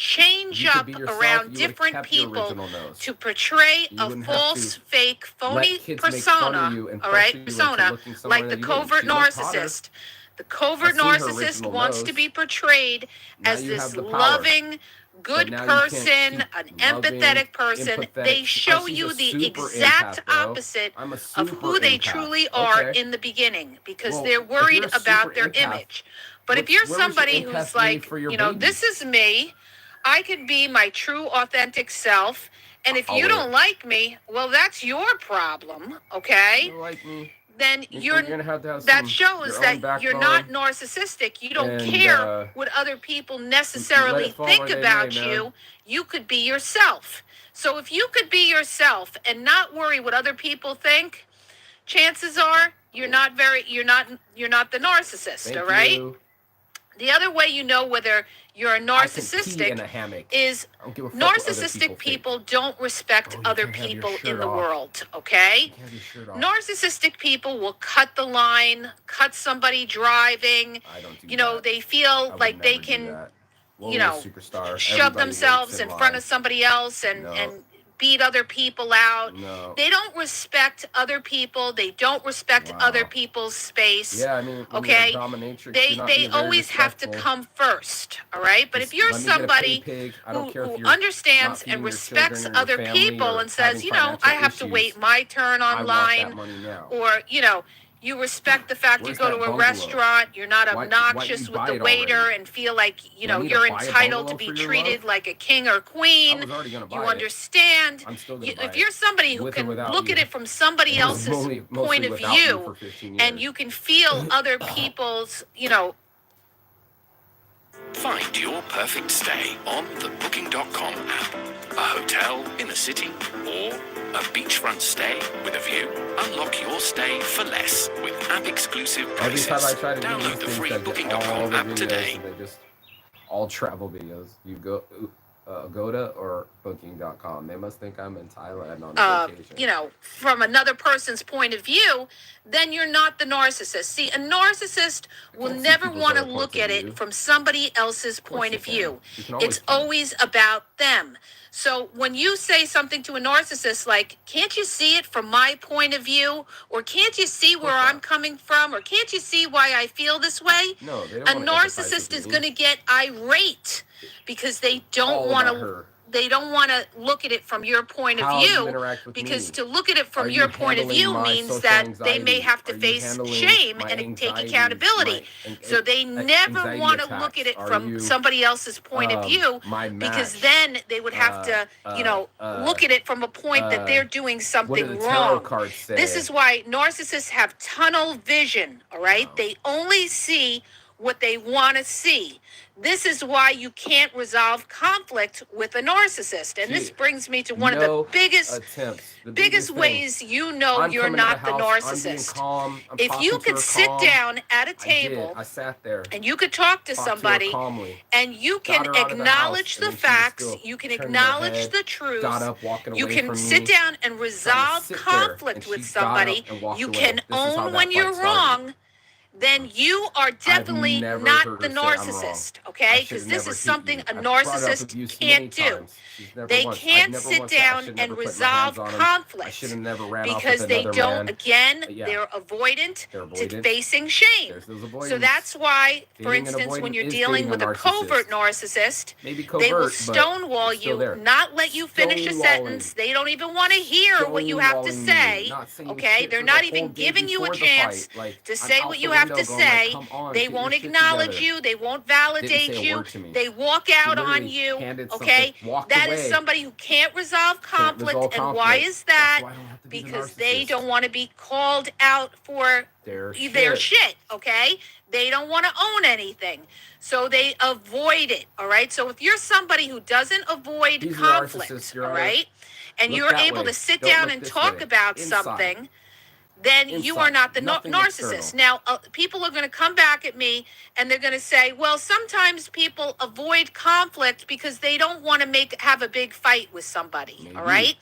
If change you could up be yourself, around you would've different kept your people original nose. to portray You a wouldn't have false, to fake, phony let kids make fun of persona, you and all right, pressure you into persona, looking somewhere like that the you didn't. covert She looked hotter. narcissist. The covert I've seen her narcissist original wants nose. to be portrayed Now as you have this the power. loving, good now you can't person, keep an loving, empathetic person. empathetic. They show She's you a the super exact empath, bro. opposite I'm a of super who they empath. truly are Okay. in the beginning because Well, they're if worried you're a about super their empath, image. But if what's- you're where was your somebody empath who's made like, for your you know, baby? this is me. I can be my true, authentic self. And if you don't like me, well, that's your problem, okay? You don't like me. Then You're gonna have to have that some, shows your that own you're not backbone. narcissistic. You don't And, care what other people necessarily let it fall think where they about may, man. you. You could be yourself. So if you could be yourself and not worry what other people think, chances are you're not the narcissist, Thank all right? you. The other way you know whether you're a I can pee in narcissistic a hammock. is I don't give a fuck what other narcissistic people think. don't respect Oh, you other can't have your people in shirt the off. world, okay? You can't have your shirt off. Narcissistic people will cut the line, cut somebody driving. I don't do You know, that. they I feel would like they never do can, that. Whoa, you know, superstar. shove Everybody themselves waits in front line. of somebody else and, No. and beat other people out. No. They don't respect other people. They don't respect Wow. other people's space. Yeah, I mean, when Okay, you're a dominatrix, They you're not they being very always have to respectful. come first, all right? But Just if you're let me get a somebody pig. I don't care if who you're understands not feeding and your respects children or other your family people or and says, having you know, I financial have to issues, wait my turn I want that online, money now. or you know, you respect the fact Where's you go that to a bungalow? restaurant, you're not Why obnoxious you with buy the it waiter already? and feel like, you Do I know, need to you're buy a entitled to bungalow be for your treated love? like a king or I queen. was already gonna buy You it. understand? I'm still gonna buy If it. you're somebody who With or can without look you. at it from somebody It was else's mostly point of without you view, for 15 years. and you can feel other people's, you know, Find your perfect stay on the Booking.com app. A hotel in a city or a beachfront stay with a view? Unlock your stay for less with app-exclusive Every prices. time I try to do Download these the things, free I get all Booking.com the app videos, today. and they just all travel videos. You go Agoda or Booking.com. They must think I'm in Thailand on vacation. you know, from another person's point of view, then you're not the narcissist. See, a narcissist will can't see never people's want to other look points of at view. it from somebody else's course point you of can. view. You can always It's can. always about them. So when you say something to a narcissist like, can't you see it from my point of view? Or can't you see where course I'm not. coming from? Or can't you see why I feel this way? No, they A don't want to empathize narcissist with is me. going to get irate because they don't All want about to her. they don't want to look at it from your point How of you view, interact with because me. to look at it from Are your you point of handling view my means social that they may anxiety? have to Are you face handling shame my and take anxieties, accountability. So they never anxiety want to attacks? look at it Are from you, somebody else's point of view, my because match? then they would have to, you know, look at it from a point that they're doing What do something the tarot wrong. cards say? This is why narcissists have tunnel vision, all right? Wow. They only see what they want to see. This is why you can't resolve conflict with a narcissist. And this See, brings me to one of no the biggest attempts. The biggest thing. ways you know I'm you're coming to not the house, I'm being narcissist. calm. I'm If talking you to could her sit calm. down at a I did. table I sat there. and you could talk to Talked to her somebody calmly. and you Got can her out of the acknowledge house, and the then she was facts, still you can turning her acknowledge head, the truth, got up, walking you away can from sit me, down and trying to resolve sit there, conflict and with she got up somebody, and walked you away. can This is how own that when fight you're started. wrong, then you are definitely never not heard the her say I'm wrong. narcissist, I okay? should Because have this never is hit something you. a I've brought up narcissist abuse can't many do. times. She's never They once. I've can't never sit once said I down should and never put my resolve hands on him. I conflict should have never ran off because with they another don't, man. again, Yeah. they're avoidant They're to avoidant. facing shame. There's those avoidance. So that's why, for Dating an instance, when avoidant you're is dealing dating with a a covert narcissist. narcissist, Maybe they will covert, but stonewall it's still you, there. not let you finish a Stonewalling. sentence. They don't even want to hear what you have to Stonewalling me, say. not saying Okay, shit they're for not the even whole day giving you a before the chance fight. Like, to I'm say out what the you have window to going like, say. "Come on, They get your won't shit acknowledge together." you. They won't Didn't validate say a you. word to me. They walk She out on literally you. handed Okay, something, walked that away. is somebody who can't resolve Can't conflict. resolve And why conflict. is that? That's why I don't have to be the Because they narcissist. don't want to be called out for Their their shit. shit, okay? They don't want to own anything. So they avoid it, all right? So if you're somebody who doesn't avoid He's a conflict, narcissist, Your all Honor. right? And Look you're that able way. to sit Don't down look and this talk way. about Inside. something, then you are Inside. not the Nothing narcissist. external. Now, people are going to come back at me and they're going to say, well, sometimes people avoid conflict because they don't want to have a big fight with somebody, all Maybe. right?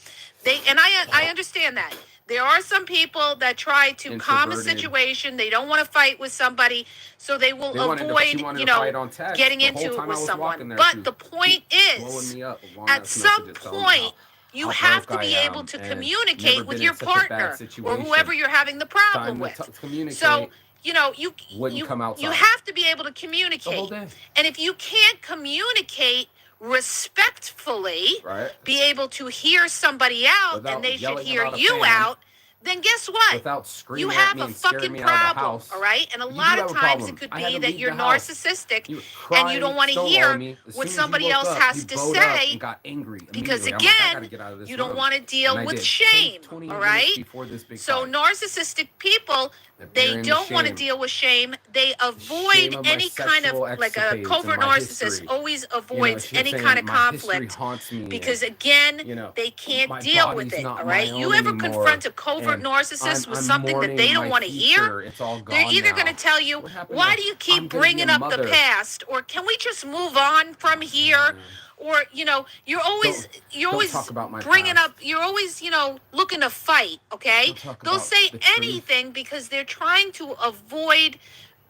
I understand that. There are some people that try to calm a Introverted. situation. They don't want to fight with somebody, so they will She avoid, wanted to fight on text. getting The whole into it time with I was someone. walking there, she But was the point blowing is, me up with long at ass some messages telling me point, you how have broke to be I am able to and communicate never with been your in such a bad partner or situation. whoever you're having the problem Time with. to communicate. So, you know, Wouldn't come outside. you have to be able to the communicate. whole day. And if you can't communicate respectfully, Right? be able to hear somebody out Without and they should yelling hear about a you fan. out, then guess what? without You screaming at have me a and scaring fucking me out of the problem, house. all right? And a You do lot have of a times problem. it could I had be to that leave you're the house. narcissistic You were and you crying, don't want to stonewalling hear me. As what soon as you somebody woke else up, has you to bowed up say, and got angry because immediately. I'm like, I gotta again, get out of this you don't room. want to deal And I with did. shame, Take 20 all minutes right? before this big So fight. narcissistic people, They're they burying the don't want to shame. deal with shame. They Shame avoid of my any kind of, sexual like a escapades covert and my narcissist history. always You know, avoids she's any saying kind of my history conflict haunts me. because and, again, you know, they can't my deal with body's it, not all my right? own You ever anymore. confront a covert And narcissist with I'm something that they mourning don't my want to hear? future. It's all They're gone either now. going to tell you, What happened why to- do you I'm keep gonna be bringing a up the mother. past? Or can we just move on from here? Or, you know, you're always Don't talk about my bringing past. up, you're always, you know, looking to fight, okay? Don't talk They'll about say the truth. anything because they're trying to avoid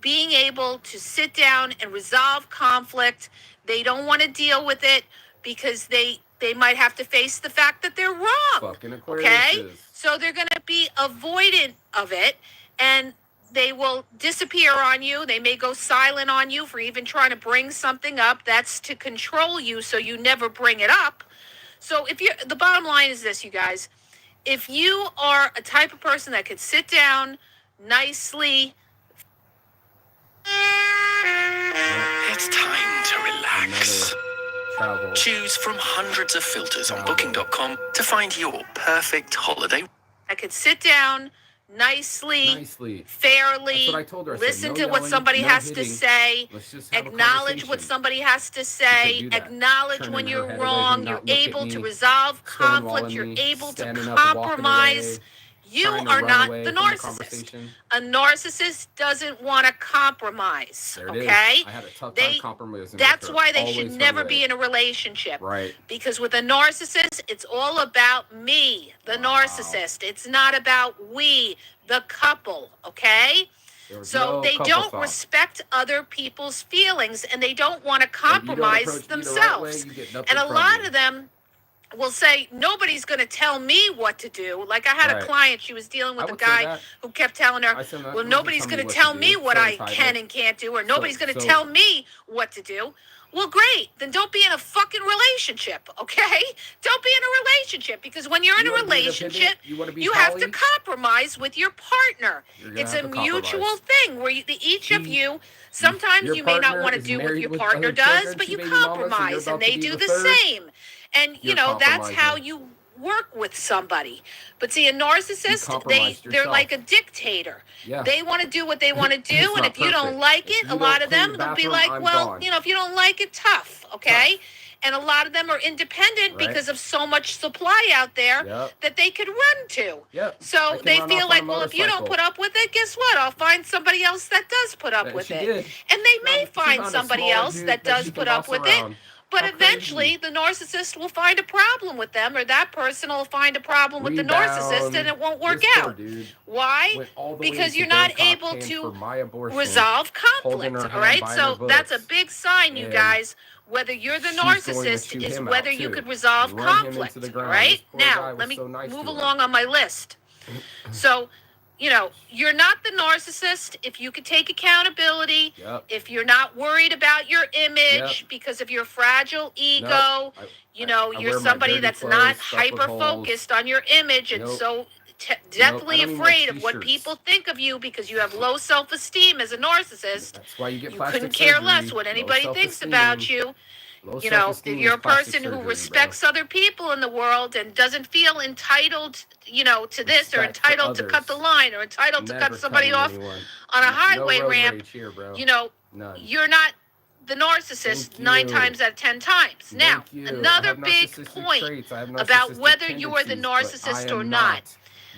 being able to sit down and resolve conflict. They don't want to deal with it because they might have to face the fact that they're wrong. Fucking Okay? Aquariuses. So they're going to be avoidant of it, and they will disappear on you. They may go silent on you for even trying to bring something up. That's to control you so you never bring it up. So if you're, the bottom line is this, you guys, if you are a type of person that could sit down nicely, It's time to relax. Another travel. Choose from hundreds of filters on Booking.com to find your perfect holiday. I could sit down nicely, fairly, That's what I told her. I said, listen no to what yelling, somebody no has to hitting. say, Let's just have a acknowledge what conversation. somebody has to You say, could do that. acknowledge Turning when her you're head away, wrong, not you're look at able to me, resolve conflict, stonewalling you're me, able to standing up, walking compromise. away, You trying to are run not away the from narcissist. conversation. A narcissist doesn't want to compromise, There it is. okay? I had a tough time They- compromising. That's with her. why they Always should her never way. be in a relationship. Right. Because with a narcissist, it's all about me, the Wow. narcissist. It's not about we, the couple, okay? There was So no they couple don't thought. respect other people's feelings and they don't want to If you don't compromise approach me the right themselves. way, you get nothing And a from lot me. of them will say, nobody's going to tell me what to do. Like I had Right. a client, she was dealing I with a would say guy that. who kept telling her, I said, well, "Nobody's nobody's telling going me to what tell to me do." what So I entitled. can and can't do, or nobody's going to so- tell me what to do. Well, great. Then don't be in a fucking relationship, okay? Don't be in a relationship because when you're in You a wanna be relationship, independent? You wanna be you have to poly? compromise with your partner. You're gonna It's have a to compromise. mutual thing where each of See, you, sometimes your you may not partner want to is do what married your with partner other does, children, but 2 you baby mamas, and you're compromise and about to they be do the the third. same. And you You're know, that's how compromising. you work with somebody. But see, a narcissist, compromised they're yourself. like a dictator. Yeah. They want to do what they want to do, It's and not if you don't perfect. like If it, you a lot don't of clean them the they'll be bathroom, like, I'm well, gone. you know, if you don't like it, tough, okay? And a lot of them are independent Right. because of so much supply out there Yep. that they could run to. Yep. So can they run feel off on like, a well, if you don't motorcycle. put up with it, guess what? I'll find somebody else that does put up That with she it. did. And they may She find found a somebody small else dude that that does she put can up boss with around. it. But How eventually, crazy. the narcissist will find a problem with them, or that person will find a problem with the narcissist, and it won't work This poor out. dude Why? went all the way Because to you're not Bangkok able paying to for my abortion, resolve holding conflict. her All hand, right, buying so her that's a books, big sign, you and guys. Whether you're the she's going to narcissist chew is him out, whether you too. could resolve Run him into conflict. the All ground. right, This poor guy now was let me so nice move to her. along on my list. So, you know, you're not the narcissist if you could take accountability. Yep. If you're not worried about your image Yep. because of your fragile ego. Nope. You know, I you're wear my somebody dirty that's clothes not stuck with hyper holes. focused on your image and Nope. so I deathly don't even wear afraid of what t-shirts. people think of you because you have low self-esteem as a narcissist. That's why you get You plastic couldn't care surgery, less what low anybody thinks self-esteem. about you. Low You know, self-esteem if you're is a plastic person who surgery, bro. respects other people in the world and doesn't feel entitled, you know, to this or Respect for entitled to cut others. the line or entitled to Never cut somebody cutting off anyone. on a No highway road ramp, rage here, bro. you know, None. you're not the narcissist Thank 9 you. times out of 10 times. Now, Thank you. another I have big narcissistic point traits. I have about narcissistic whether you are the tendencies, but I narcissist am or not.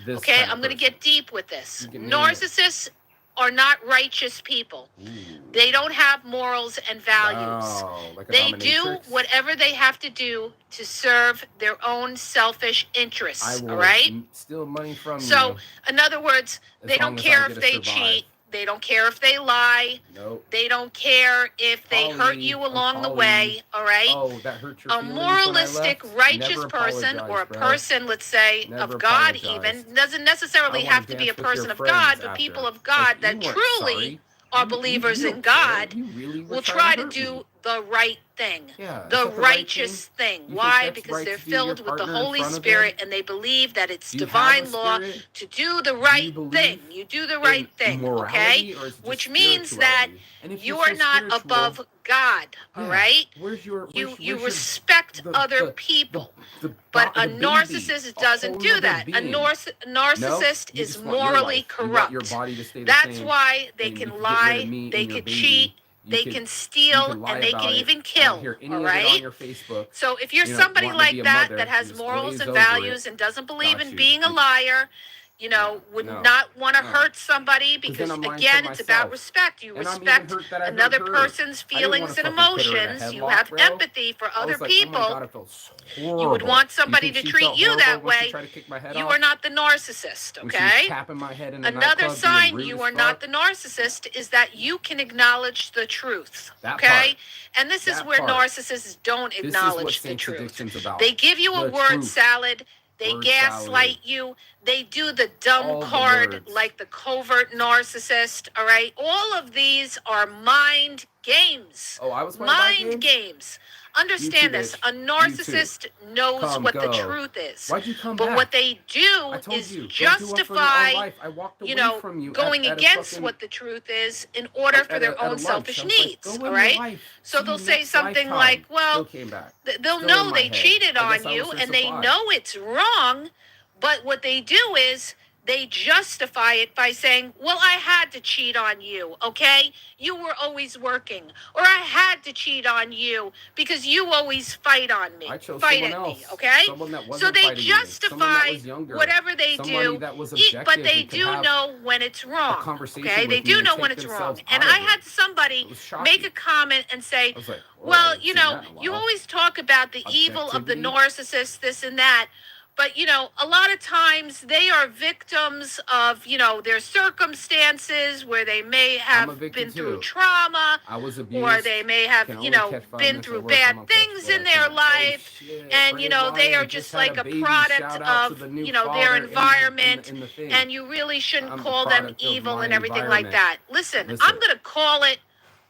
this Okay, kind of I'm going to person. get deep with this. You can name it. Narcissists are not righteous people. Ooh. They don't have morals and values. Wow, like a They do dominatrix? whatever they have to do to serve their own selfish I interests. will All right. steal money from So, you. in other words, As they long don't as I care get if to they survive. cheat. They don't care if they lie. Nope. They don't care if they hurt Polly, you I'm along the Polly. way. All right. Oh, that hurt your A feelings when I moralistic, left? righteous Never person apologize, or a bro. person, let's say, Never of God apologize. even, doesn't necessarily I wanna have to be a dance with your person of friends God, but after. people of Like, God you that weren't truly sorry. are You believers don't in care. God You really were will trying try to to hurt do me. the right thing, Yeah, is the that the right righteous thing? thing. You think Why? that's Because right they're to do your filled with the partner in Holy front of Spirit him? and they believe that it's Do you have a divine law spirit? to do the Do you right believe thing. You do the in right thing, okay? morality, or is it just Which means that spirituality? And if you you're are so not spiritual, above God, all yeah, right? where's your You where's, you where's respect your other the people. the But a the baby, narcissist a doesn't whole do nother that. A being? No, narcissist you is just want your morally life. You want your corrupt. body to stay the That's same, why they and you can could get rid of lie, me they and your could baby. cheat, You they could can you steal, could lie and they about can it. even I don't kill, hear any all of it on right? your Facebook. So if you're You know, somebody wanting to be like a that mother, that you has just morals glaze and over it. values and doesn't believe Got in you. being a liar, you know, Yeah, would no, not want to no. hurt somebody Because because, then I'm lying again, for it's about myself. respect. You And I'm even respect hurt that I hurt another her. person's I didn't want feelings to and fucking put her in a emotions. You headlock, have bro. empathy for I other was like, oh my people. God, it felt horrible. You would want Do somebody you to think she treat felt you horrible that when she way. tried to kick my head You off? are not the narcissist, When she was okay? tapping my head in a Another nightclub, being sign rude you as are not fuck? the narcissist is that you can acknowledge the truth, That okay? part. And this is That where part. narcissists don't This is what acknowledge the Saints truth. Addiction's about. They give you a The word truth. salad. They Word gaslight salad. you. They do the dumb All the card words. like the covert narcissist, all right? All of these are mind games. Oh, I was playing mind Mind games? games. Understand You too, this. bitch. A You narcissist knows Come, what the go. truth is. Why'd you come But back? what they do I told is you, go do up for your own justify, life. I walked away you know, from you going at a against fucking, what the truth is in order for their at a own lunch. selfish I was like, needs, go all in your right? life. So See they'll you say next something lifetime. like, well, Still came back. they'll Still in know my they head. cheated I on guess I you was their and they supply. know it's wrong, but what they do is they justify it by saying, well, I had to cheat on you, okay? You were always working. Or I had to cheat on you because you always fight on me. I chose Fight someone at else. me, okay? Someone that So wasn't they fighting me. Someone that justify was younger. whatever they Somebody do, that was but objective they and could do have know when it's a wrong, conversation okay? with They me do and know take when it's wrong. themselves And out of I it. had somebody It was shocking. make a comment and say, I was like, I well, haven't you seen know, that in a you while. always talk about the evil of the Objectivity. narcissist, this and that. But, you know, a lot of times they are victims of, you know, their circumstances where they may I'm a have victim been through too. trauma, I was abused. or they may have, Can you only know, catch 5 been minutes through of work. I'm bad gonna catch things what in I their can. Oh, life. shit. And, Bring you it know, live. they are I just had like a baby. product Shout out to of, the new you know, father their in the environment. in the thing. And you really shouldn't I'm the call them product of evil my and everything like environment. that. Listen, Listen. I'm going to call it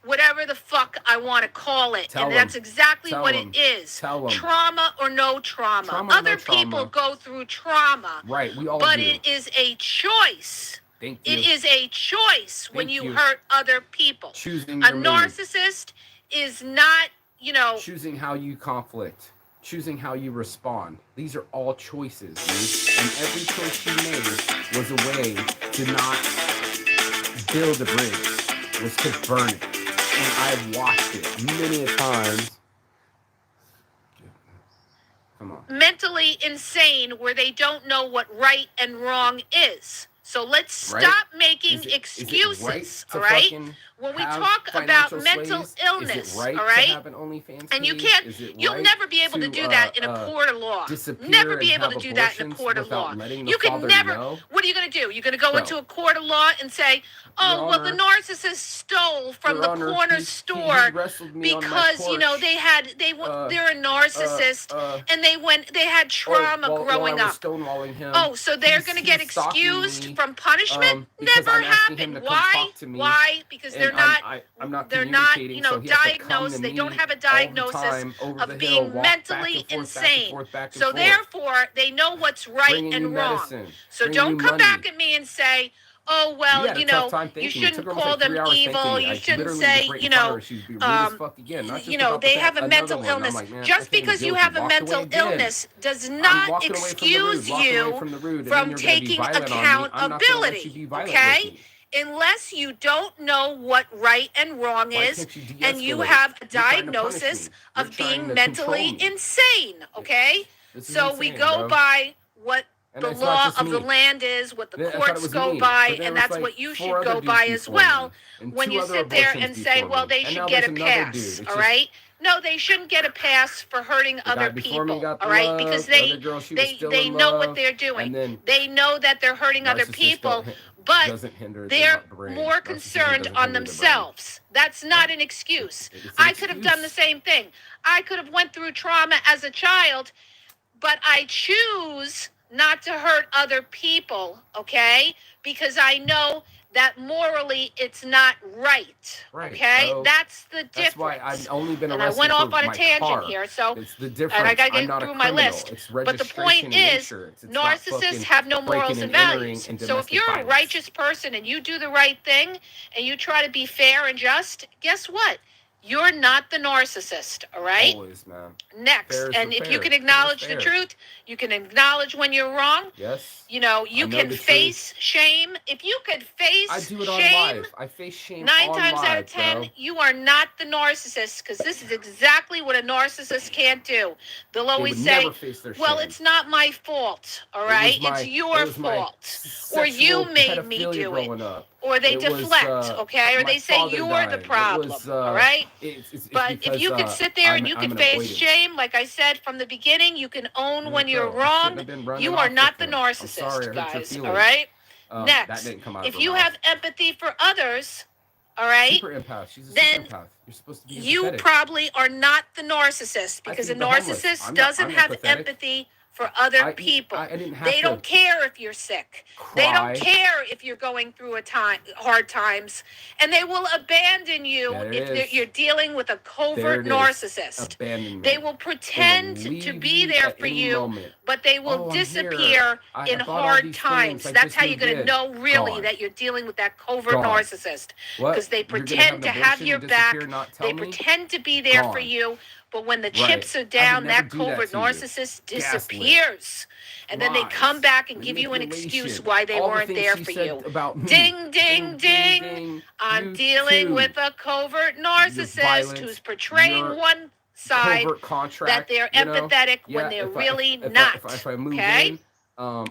whatever the fuck I want to call it. Tell and that's 'em. exactly Tell what 'em. it is. Tell 'em. Trauma or no trauma. Trauma or no Other people trauma. go through trauma. Right, we all But do. it is a choice. Thank you. It is a choice when Thank you you. hurt other people. Choosing A your mood. narcissist is not, you know, Choosing how you conflict. Choosing how you respond. These are all choices, dude. And every choice you made was a way to not build a bridge. Was to burn it. And I've watched it many a times. Come on. mentally insane where they don't know what right and wrong is. So let's Right? stop making Is it excuses, right to all right? fucking When we have talk about financial mental slaves? illness, Is it right all right? to have an OnlyFans And you page? can't, Is it you'll right never be able to do that in a court of law. disappear Never be and able to have do that in a abortions court of without law. letting the You can father never, know? what are you going to do? You're going to go Bro. into a court of law and say, oh, Your well, the Honor, narcissist stole from Your the Honor, corner he store wrestled me on my because, you know, porch. they're a narcissist and they had trauma while growing I was up. stonewalling him. Oh, so they're He's- going to get he's stalking excused me, from punishment? because Never I'm asking him happened. to come Why? talk to me, Why? Because and they're not. I'm not They're not, communicating, you know, so he has to come diagnosed. to They don't me have a all the diagnosis time, over of the being hill, walk back mentally and forth, insane. back and So forth. therefore, they know what's right Bringing and you wrong. medicine, So bringing don't you come money. back at me and say, oh, We well, had a you tough know, time you thinking. It took shouldn't her almost call like 3 them hours thinking evil. me. You I shouldn't literally say, just break you apart know, her. She'd be rude as fuck again. Not just you know, about they the have a another mental one. I'm illness. like, man, I Just feel because you guilty. have a Walked away mental again. illness does I'm not walking away from the rude, excuse walking away you from the rude, and then from you're gonna be taking violent on me. I'm not gonna let you accountability. be violent with Okay? me. Unless you don't know what right and wrong Why is, can't you and you de-escalate? have a You're trying to punish diagnosis me. You're of trying being to mentally control me. insane, okay? This is So we insane, go bro. by what And the it's not law just of the me. land is, what the I thought it courts was go me, by, but there and was that's like what you 4 should other go dudes by as before well me, and when 2 you other sit there abortions and say, before well, me. they And should now get a there's another dude. pass, It's all just- right? No, they shouldn't get a pass for hurting The other guy before me people, got the all right? love, Because the other girl, she was still they in know what love, they're doing. and then They know that they're hurting other narcissist people, don't- but doesn't hinder they're the brain. more Narcissism concerned doesn't on hinder the brain. themselves. That's not an excuse. It's an I could have done the excuse. same thing. I could have went through trauma as a child, but I choose not to hurt other people, okay? Because I know that morally it's not right. Right, Okay, bro. that's the difference. That's why I've only been And I arrested went off for on a my tangent car. here, so It's the difference. and I gotta I'm get not a through my criminal. list. It's But the registration point in is, nature. It's not narcissists fucking have no morals breaking and entering values. and So if domestic you're a violence. righteous person and you do the right thing and you try to be fair and just, guess what? You're not the narcissist, all right? Always, man. Next, Fair is and the if you fair. can Fair is acknowledge the fair. truth, you can acknowledge when you're wrong. Yes. You know, you I know can the truth. face shame. If you could face I do it on shame, live. I face shame 9 on times live, out of 10, bro. you are not the narcissist, because this is exactly what a narcissist can't do. They'll They always would say, never face their well, shame. it's not my fault, all It was right? my- It's your it was my fault. Or you sexual made me pedophilia do it. growing up. Or they It was, deflect, okay? Or my they say father you're died. the It problem, was, all right? It's But if because, you could sit there and you I'm could an face avoidance. shame, like I said from the beginning, you can own There when you you're go. I shouldn't wrong. have been running You off are not with the him. I'm narcissist, sorry, I hurt your guys, all feelings. right? That Next, didn't come out if of her you mouth. have empathy for others, all right, Super empath. She's a then super empath. You're supposed to be you empathetic. probably are not the narcissist, because a feed the homeless. narcissist I'm not- doesn't I'm have empathetic. empathy for other I people. didn't have They to don't care if you're sick. They don't cry. care if you're going through hard times, and they will abandon you There it if is. you're dealing with a There covert it is. narcissist. Abandonment. They will They pretend will to leave be you there at for any you, moment. but they will Oh, I'm here. disappear I in bought all hard these times. things. I That's just how you're going to did. know really Gone. that you're dealing with that covert Gone. narcissist, What? because they You're gonna pretend to an have abortion your and back. disappear, not They tell me? pretend to be there for Gone. you, but when the Right. chips are I would down, never that do that covert to you. narcissist Gaslit. disappears. And then they Lies. come back and give you an excuse Manipulation. why they All the weren't things there she for said you. about me. Ding, ding, ding. I'm You dealing too. with a covert narcissist violent, who's portraying your one side Covert contract, that they're you know? empathetic Yeah, when they're if I- really if not. if I move okay? in,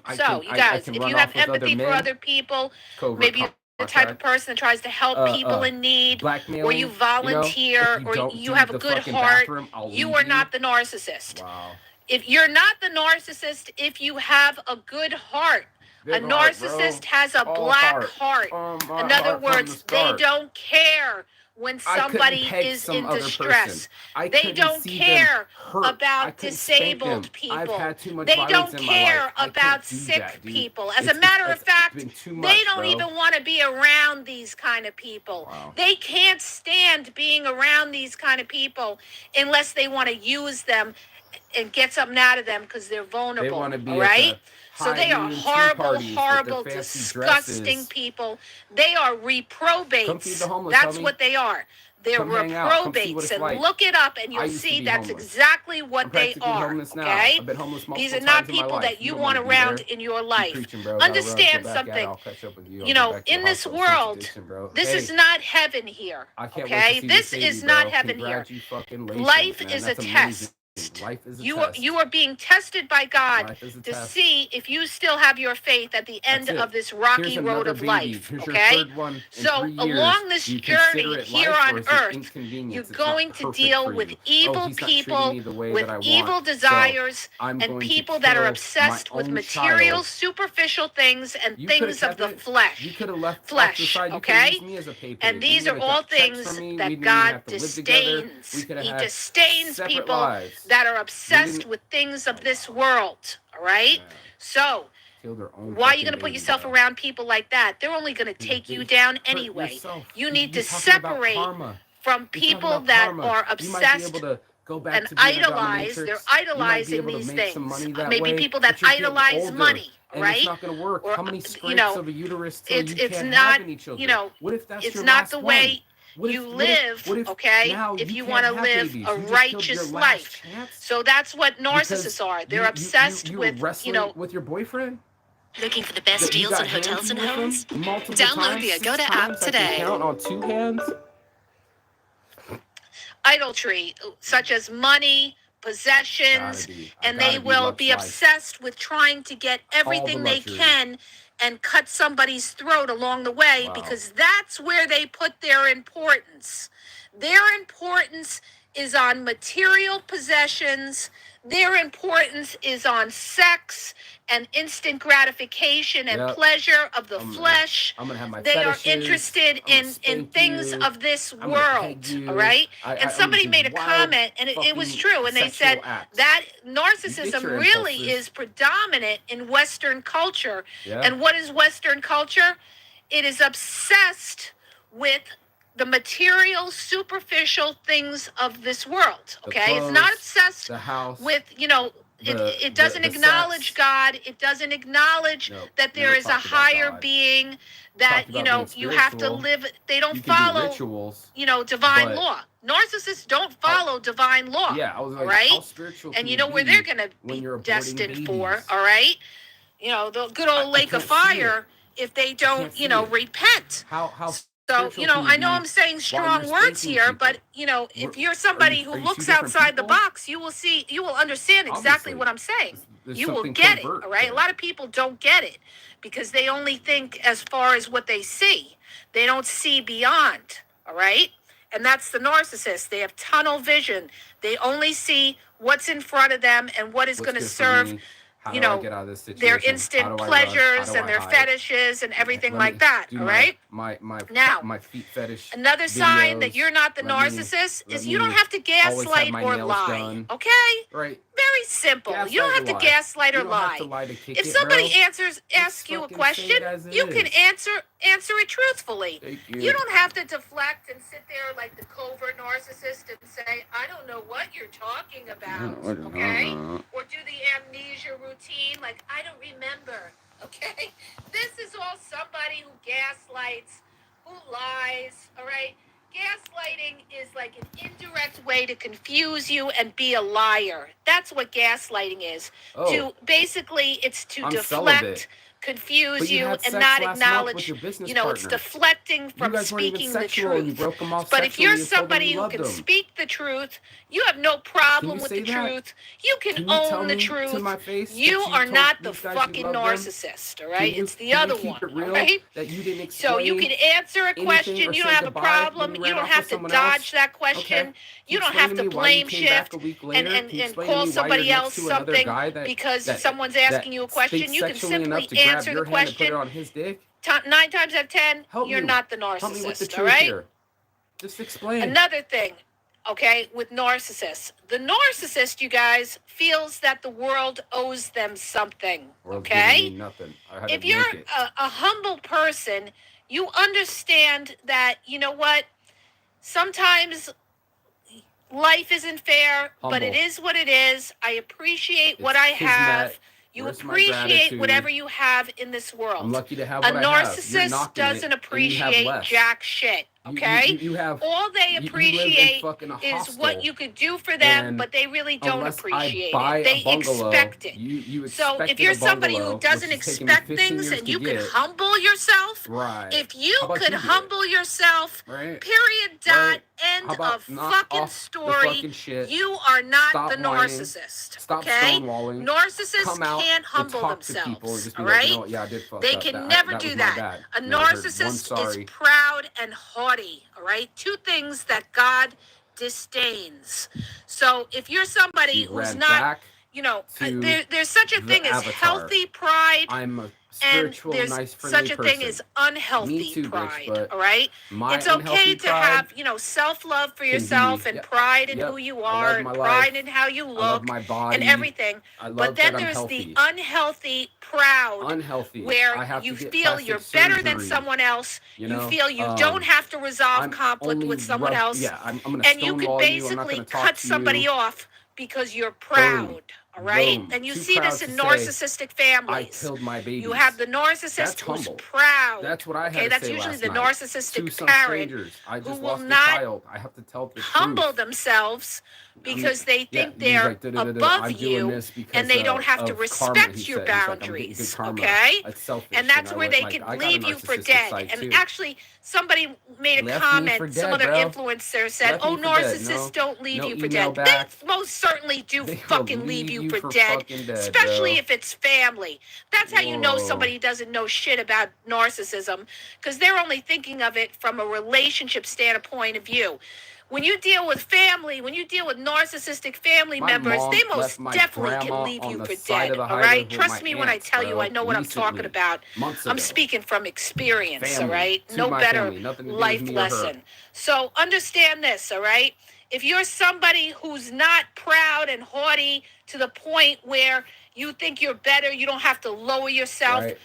I So, can, you I guys, can if run you off have with other empathy for men. other people, Covert maybe you're the type of contract. person that tries to help people in need, Blackmailing, or you volunteer, if you or don't you do have a the good fucking heart, bathroom, I'll you leave are not the narcissist. Wow. If you're not the narcissist, if you have a good heart, a Big heart, bro. narcissist has a All black heart. My In other heart from words, the they start. don't care when I couldn't somebody peg is some in other distress. person. I They couldn't don't see care them hurt. I about couldn't spank disabled them. people. I've had too much They violence don't in my care life. I about can't do sick that, dude. people. As a It's- matter of it's fact, been too they much, don't bro. even want to be around these kind of people. Wow. They can't stand being around these kind of people unless they want to use them and get something out of them because they're vulnerable. They want to be all at right? the So they are high noon tea horrible, parties with their horrible, fancy disgusting dresses. people. They are Come feed reprobates. the homeless, That's homie. what they are. They're Come hang out. Come see what reprobates. it's And like. look it up and I you'll used to see be that's homeless. exactly what I'm they practically are. homeless now. Okay? I've been homeless multiple These are times not in my people life. that you don't want wanna be around there. in your Keep life. preaching, bro. Gotta Understand go back at it. something. I'll catch up with you. I'll You go know, back to in your this house. I'll send world, tradition, bro. this Hey, is not heaven here. I can't Okay? wait to see This your baby, is not bro. heaven here. Congrats, you fucking laces, Life man. is a That's test. amazing. Life is a test. You are being tested by God Life is a to test. see if you still have your faith at the end That's it. of this rocky Here's road another of baby. life. Here's Okay? your third one in So 3 years. along this Do you consider journey it here life, or on is it earth, inconvenience? you're It's not going to perfect deal for with you. evil he's not treating people, me the way with that I evil want. desires, I'm and going to people that are kill obsessed my with own material, child. superficial things and You could've things of kept the it. flesh. You could have left off the Flesh, side. You okay? could used me as a pay And pig. these You are would've all got checks things from me. We that didn't even God have to live together. disdains. We could have He had disdains separate people lives. that are obsessed didn't- with things of this world. All right? Man, So, killed their own why are you fucking going to put baby, yourself bro. around people like that? They're only going to take you down Hurt anyway. yourself. You need to You're talking about separate karma. from You're talking people about that karma. are You might be obsessed able to go back and to being a idolize. They're dominatrix. You might be idolizing able to these make some things. money that Maybe way, people that but you're getting idolize older, money, and right? it's not going to work. Or, How many you scrapes know, of a uterus till it's you can't not, have any children? you know, What if that's it's your not last the one? way What if- you what if- live, what if okay? now If you can't want to have live babies? a You just killed your righteous last life. chance? So that's what narcissists Because are. They're you obsessed were with, you wrestling know, with your boyfriend. Looking for the best That you deals got on hotels and handsy with homes? him multiple Download times, the 6 Agoda app times I can today. count on 2 hands. idolatry, such as money, possessions, Gotta be. and Gotta they will Lux be life. obsessed with trying to get everything they luxuries. can and cut somebody's throat along the way Wow. because that's where they put their importance. Their importance is on material possessions. Their importance is on sex and instant gratification and Yep. pleasure of the I'm gonna- flesh. I'm gonna have my They are fetishes. interested I'm gonna in spank things you. of this I'm gonna world, peg you. all right? I'm And gonna somebody do made a wild comment, and it was fucking true, and they sexual said acts. that You narcissism get your really impulses. is predominant in Western culture. Yeah. And what is Western culture? it is obsessed with the material, superficial things of this world. The Okay, it's clothes, not obsessed the house, with, you know, it doesn't the acknowledge sex. God. It doesn't acknowledge Nope, that there never is a talked about higher God. being, that, Talked you about know, being you have to spiritual. live. They don't You can do follow, rituals. you know, divine but- law. Narcissists don't follow divine law. Yeah, I was like, all right? how spiritual And can you know where be they're going to when be you're aborting destined for, babies? all right? You know, the good old I lake of can't see fire if they don't, can't you see know, it. repent. How So, spiritual you know, can I know be I'm saying while strong you're words spanking here, people? but, you know, if We're- you're somebody are who you looks two different outside the people? box, you will understand exactly Obviously. what I'm saying. There's You will something get it, covert all right? there. A lot of people don't get it because they only think as far as what they see. They don't see beyond, all right? And that's the narcissist. They have tunnel vision. They only see what's in front of them and what is What's going to good for serve, me? How you do I know, get out of this situation? their How instant do I run? pleasures How do and I their hide? fetishes and everything Let me like that, do all my- right? Now, Now, my feet fetish. Another sign that videos. you're not the Let me- narcissist let is you don't me have to always have gaslight my or nails lie, done. okay? Right. Very simple. You don't Gaslight have or to lie. gaslight or You don't have to lie. lie to kick If it, somebody bro. asks you a fucking say question, it as it you can is. answer it truthfully. Thank you. You don't have to deflect and sit there like the covert narcissist and say, I don't know what you're talking about, okay? Or do the amnesia routine like, I don't remember, okay? This is all somebody who gaslights, who lies, all right? Gaslighting is like an indirect way to confuse you and be a liar. That's what gaslighting is. Oh. To basically, it's to I'm deflect, celibate. confuse But you you, had and sex not last month with acknowledge. your business You know, it's partner. deflecting You from guys weren't even speaking the sexual and you truth. broke them off But if sexually you're and told them somebody you who loved can them. speak the truth, you have no problem Can you with say the that? truth. You can Can you tell own the me to truth. my face that You you are told not the these guys you fucking love them? narcissist, all right? Can you- It's the can other you keep one, it real all right? that you didn't explain So you can answer a anything question. or You say don't have a goodbye problem. when you You ran don't off have with to someone dodge else? that question. Okay. You don't Explain have to to me why you blame came back shift a week and, later. and, Can you and explain to call me why somebody you're next else to another something guy that- because that- someone's that asking you a question. thinks You can sexually enough simply to grab answer your the hand and put it question. on his dick? 9 times out of 10, Help you're me. not the Help me with the narcissist, truth all right? here. Just explain. Another thing, okay, with narcissists. The narcissist, you guys, feels that the world owes them something, World's okay? giving me nothing. I had If to you're make it. a humble person, you understand that, you know what, sometimes life isn't fair, but it Humble. is what it is. I appreciate what It's I kismet. have. You Where's my appreciate gratitude? whatever you have in this I'm world. lucky to have A what I have. You're narcissist knocking it, doesn't and you have appreciate less. jack shit, You- okay? You have. All they you live in appreciate fucking a is hostel, what you could do for them, and but they really don't unless appreciate I buy it. They a bungalow, expect it. You So if expected you're a somebody bungalow, who doesn't which has taken me expect 15 things years and to you can get. humble yourself, Right. if you How about could you do it? humble yourself, Right. period, dot, Right. end How about of knock fucking off the story, fucking shit? you are not Stop the whining. narcissist, Stop okay? stonewalling. Narcissists Come out can't and humble talk to people and themselves, just be all like, right? you know what? Yeah, I did fuck They up. can never that do was my that. bad. A Never heard one narcissist is sorry. proud and haughty, all right? 2 things that God disdains. So if you're somebody She who's ran not, back you know, to there's such a the thing as avatar. healthy pride, I'm a and spiritual, there's nice, friendly such a person. thing as unhealthy Me too, bitch, pride, but all right? my It's okay unhealthy to pride have, you know, self-love for can yourself be- and yeah, pride in yep, who you I are love and my pride life. in how you I love look my body. and everything. I love But then that I'm there's healthy. the unhealthy proud Unhealthy. where I have you to get feel plastic you're better than surgery, someone else. you You know? feel you don't have to resolve I'm conflict only with someone rough- else. Yeah, I'm gonna And you could stonewall you. I'm not basically gonna talk cut to somebody you. off because you're proud, all right? Boom. And you Too see proud this in to say, narcissistic I families. killed my babies. You have the narcissist That's who's humble. proud. That's what I had Okay, to that's say usually last the night. To narcissistic some parent strangers. I who just will lost a not child. I have to tell the humble truth. themselves because they Yeah, think he's they're like, "Da-da-da-da, above I'm doing you this because, and they don't have to of respect karma," he your said. He's like, "I'm getting boundaries, good karma. okay? It's selfish." And that's I where went they like, could I got a leave you for narcissistic dead. side, And too. actually, somebody made a Left me comment, for some dead, other bro. influencer said, Left oh, me for dead. narcissists No- don't leave no you for email dead. back. They most certainly do They will fucking leave you for fucking dead, especially bro. if it's family. That's how you know Whoa. somebody doesn't know shit about narcissism, because they're only thinking of it from a relationship standpoint of view. When you deal with family, when you deal with narcissistic family My members, mom they left most my definitely can grandma leave on you the for side dead, of the all highway right? with Trust my me when I aunts, tell you, bro, I know what I'm talking recently, about. months I'm ago. speaking from experience, all Family, right? to No my better family, nothing to do with life me or her. lesson. So understand this, all right? If you're somebody who's not proud and haughty to the point where you think you're better, you don't have to lower yourself. Right.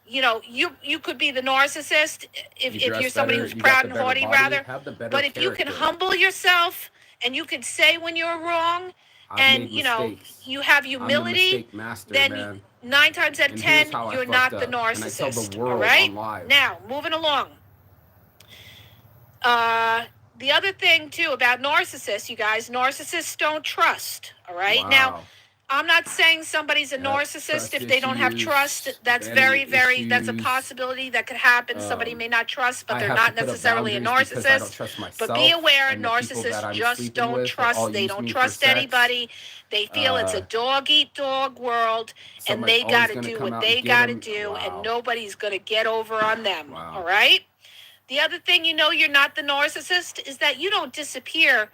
you could be the narcissist if You dress you're somebody better, who's you got proud the and better haughty, body, rather. have the better But if you can character. humble yourself and you can say when you're wrong, I've and made mistakes. you have I'm the humility, mistake master, then man. 9 times out of And here's 10, how I you're fucked not the up. And I tell the narcissist. world All right. on live. Now, moving along. The other thing too about narcissists, you guys, narcissists don't trust. All right. Wow. Now, I'm not saying somebody's a Yep, narcissist trust if they don't have issues, trust. That's vanity that's a issues. possibility that could happen. Somebody may not trust, but I they're have not to put up necessarily a boundaries because I don't narcissist. trust myself. But be aware, and the people that narcissists I'm just sleeping don't with that all trust. They use don't me for trust sex. anybody. They feel it's a dog eat dog world, and Somebody's they always got to gonna do come what out they and get got to 'em. do, Wow. and nobody's going to get over on them. Wow. All right? The other thing you're not the narcissist is that you don't disappear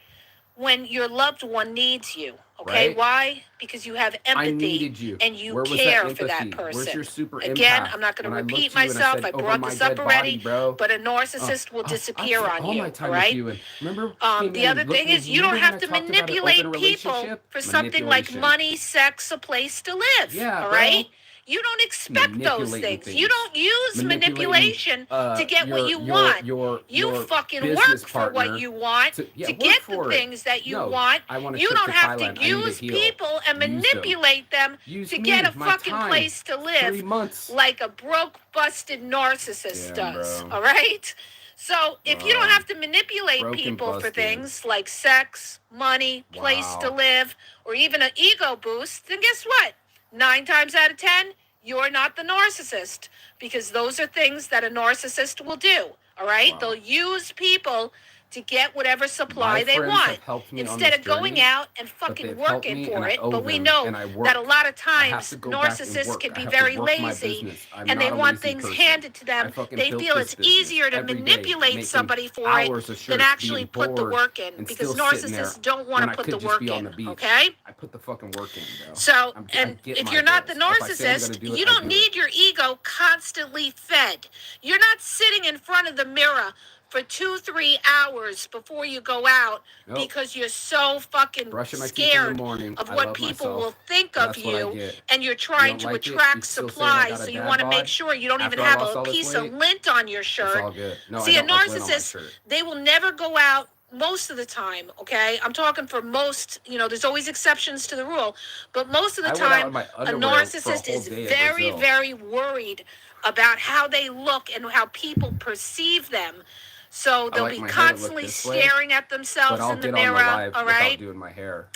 when your loved one needs you. Okay? Right. Why? Because you have I empathy needed you. and you Where was care that for that empathy? person. Where's your super Again, empath? I'm not going to When I looked repeat to you and myself. said, I "Over brought my this up dead already, body, bro." but a narcissist will disappear on all you. my time All with right? you. And remember, The other thing is you don't have to manipulate people for something like money, sex, a place to live. Yeah, all bro. right? You don't expect those Manipulating things. You things. don't use Manipulating, manipulation to get what you want. You fucking work business for what partner you want to- yeah, to work get for the it. things that you No, want. I want a You trip don't to have Thailand. to I need to use heal. people and Use them. manipulate them Use to me, get a my fucking time. place to 3 live months. like a broke, busted narcissist Damn, does. bro. All right? So if you don't have to manipulate Broken, people for busted. things like sex, money, place to Wow. live, or even an ego boost, then guess what? 9 times out of 10, you're not the narcissist, because those are things that a narcissist will do. All right? Wow. They'll use people to get whatever supply My they friends want have helped me on instead this of going journey, out and but fucking they've helped working me, for and I it. owe But we them, know and I work. that a lot of I have times to go back and narcissists work. can I be have to very work my lazy, business. I'm and they not a want lazy things person. handed to I them. fucking They built feel this it's business easier to every day, manipulate making somebody for hours it of than shirts, actually being put the bored, work in, and because still sitting there narcissists don't want when to I put could the just work be on in. the beach. Okay? I put the fucking work in, bro. So, I and get if my you're not the bills. If I say I'm narcissist, gonna do it, you I don't do need it. your ego constantly fed. You're not sitting in front of the mirror for 2-3 hours before you go out Nope. because you're so fucking Brushing my teeth in the scared morning. of I what love people myself. will think That's of what I you, get. and you're You trying don't to like it? attract You still saying I supplies, got a so you dad want to make bod sure you don't even after I have lost a all this piece of weight? lint on your It's shirt. all good. No, See, I a don't like lint on my narcissist, shirt. they will never go out most of the time, okay? I'm talking for most, there's always exceptions to the rule, but most of the I went out in time, my a underwear for a narcissist whole is day in very, Brazil. very worried about how they look and how people perceive them. So they'll like be my hair to look constantly this way, staring at But themselves I'll in the get on mirror, the live all without right? doing my hair.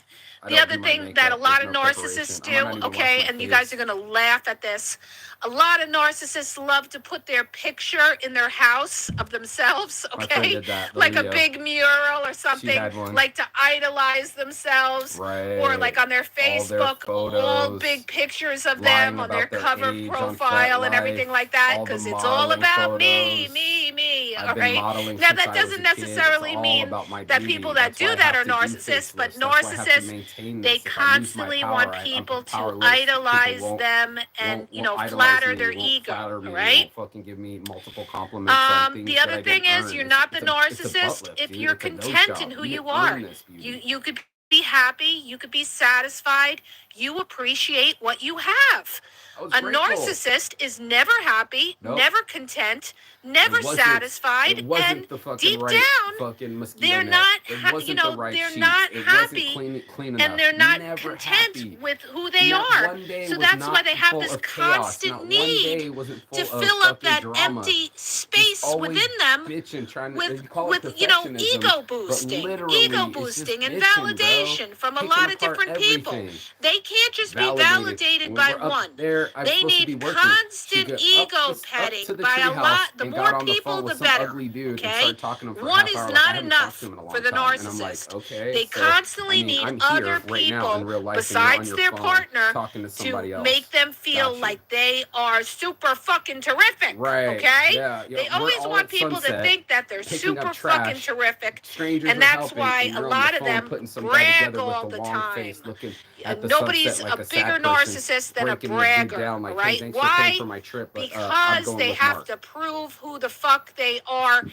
I The don't other do my thing makeup. that a lot There's of no narcissists preparation. I might not do, even wash okay, my and you guys face. are going to laugh at this. A lot of narcissists love to put their picture in their house of themselves, My friend okay? did that. The Like a Leo. big mural or something, had one. like to idolize themselves. Right. Or like on their Facebook, all photos, big pictures of lying them on their about their cover age on profile and FetLife, everything like that, all the because it's all modeling about me, photos. me, I've all been right? modeling Now since that I was doesn't a kid. It's necessarily all mean about my that beauty. people that That's do why I that have are to do narcissists, but faceless. That's why I have to narcissists, maintain they this. If I lose my constantly power, want I'm people to powerless. idolize People them and, won't idolize flatter me, their won't ego, flatter me, right? won't fucking give me multiple compliments on things The that other I thing didn't is earn. you're not the It's a butt narcissist lift, if dude. you're It's a nose content job. in who You you didn't are. earn this beauty. You could be happy, you could be satisfied, you appreciate what you have. I was A grateful. narcissist is never happy, Nope. never content, never It wasn't- satisfied, it wasn't and the fucking deep right down, fucking mosquito they're net. not It ha- wasn't you know, the right they're sheets. not It happy, wasn't clean enough. and they're not Never content happy. with who they Not are. one day So was that's not why they have full this of chaos. constant Not one day need wasn't full to of fill up fucking that drama. empty Just space always within them bitching, trying to with you call it ego perfectionism, boosting, but literally, ego it's just boosting, and bitching, bro. validation from a Picking lot of apart different people. everything. They can't just be Validated. validated When by we're up one. there, I'm They supposed to be need working. constant She got ego up petting to the by a treehouse lot. The and more got on the people, phone the with some better. ugly dude and Okay, started talking to him for one half is hour. Like, I not haven't enough talked to him in a long for the time. And I'm like, narcissist. okay, They so, constantly I mean, need I'm other here right now in people real life, and you're on besides your their phone partner talking to somebody to else. make them feel Gotcha. like they are super fucking terrific. Right. Okay? Yeah. They we're always all want at people to Sunset, think that they're picking up super fucking trash. terrific. Strangers And are that's helping, why and a you're on lot the of phone them putting some guy brag together all with the the long time. face, looking at the Nobody's sunset like a a bigger sad person, narcissist than a breaking the dude bragger, down like, right? hey, thanks for Why? paying for my trip, but I'm Because going they with have Mark. to prove who the fuck they are.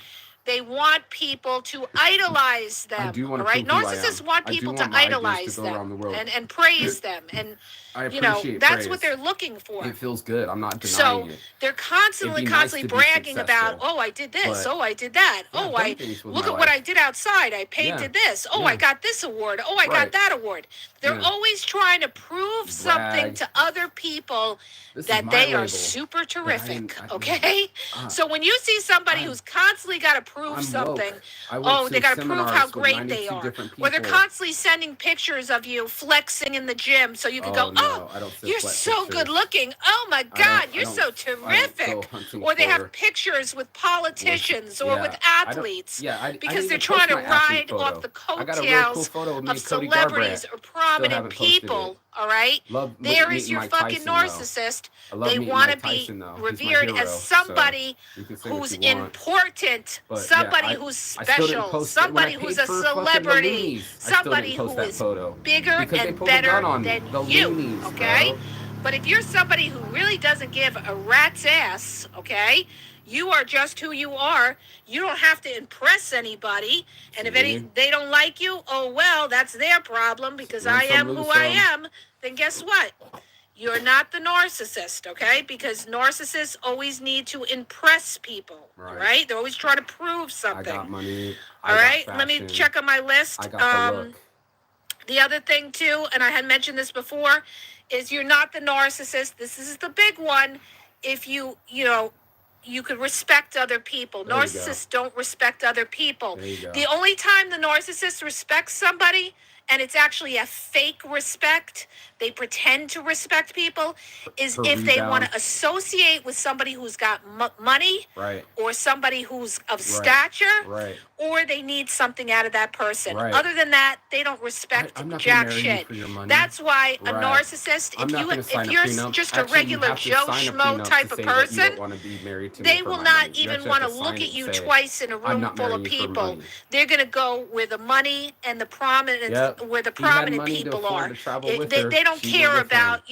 They want people to idolize them. I do want all to right, prove who I narcissists am. want I do people want to my ideas idolize to go around the them world. and praise them, and I you know appreciate that's praise. what they're looking for. It feels good. I'm not denying So it. they're constantly, It'd be nice constantly to be bragging about, successful, oh, I did this, but oh, I did that, yeah, oh, I've done I things with look my at what life. I did outside, I painted this, oh, I Yeah. got this award, oh, I got Right. that award. They're Yeah. always trying to prove something Brag. to other people This is that my they are label. super terrific, I- okay? uh, So when you see somebody I'm- who's constantly got to prove I'm something, woke. I went oh, to they got to prove seminars how with great 92 they are. different Or they're people. constantly sending pictures of you flexing in the gym so you can go, no, oh, I don't send you're flex so pictures. good looking. Oh my I God, don't- you're I don't- so I don't terrific. go hunting Or they for- have pictures with politicians or Yeah, with I don't- athletes. yeah, I because didn't they're even trying to post my athlete ride off photo. the I got a real cool coattails photo of me of and Cody celebrities Garbrandt. or prominent haven't posted people. it. All right, Love there meeting is your Mike fucking Tyson, though. narcissist. I love They meeting want to Mike be Tyson, though. He's my revered hero, as so somebody you can say what who's you want. important, But, yeah, somebody who's I still didn't special, post it when I somebody paid who's a for fucking the celebrity, Loonies. I still somebody didn't post who that is photo. bigger Because they and pulled a better gun on than the you. Loonies, Okay, bro. but if you're somebody who really doesn't give a rat's ass, okay, you are just who you are. You don't have to impress anybody. And if they don't like you, oh well, that's their problem because Win I some, am lose who I some. am. Then guess what? You're not the narcissist, okay? Because narcissists always need to impress people, right? They're always trying to prove I something. got money. All right, let me fashion, check on my list. I got the look. The other thing too, and I had mentioned this before, is you're not the narcissist. This is the big one. If you know, you could respect other people. There you go. Narcissists don't respect other people. There you go. The only time the narcissist respects somebody, and it's actually a fake respect, they pretend to respect people, is For if they rebound. want to associate with somebody who's got money, Right. or somebody who's of stature, Right. or they need something out of that person. Right. Other than that, they don't respect I'm not gonna jack marry you shit. for your money. That's why a Right. narcissist, I'm not gonna sign if a you're prenup. just a Actually, you regular have to Joe sign a Schmo prenup type to of say that you person, don't want to be married to me they for will my not money. You even actually want have to sign look it at you and say, twice in a "I'm room not full of marrying you for people. money." They're gonna go where the money and the prominence, Yep. where the He had prominent money to people afford are. to travel with her. They don't She care went with him. about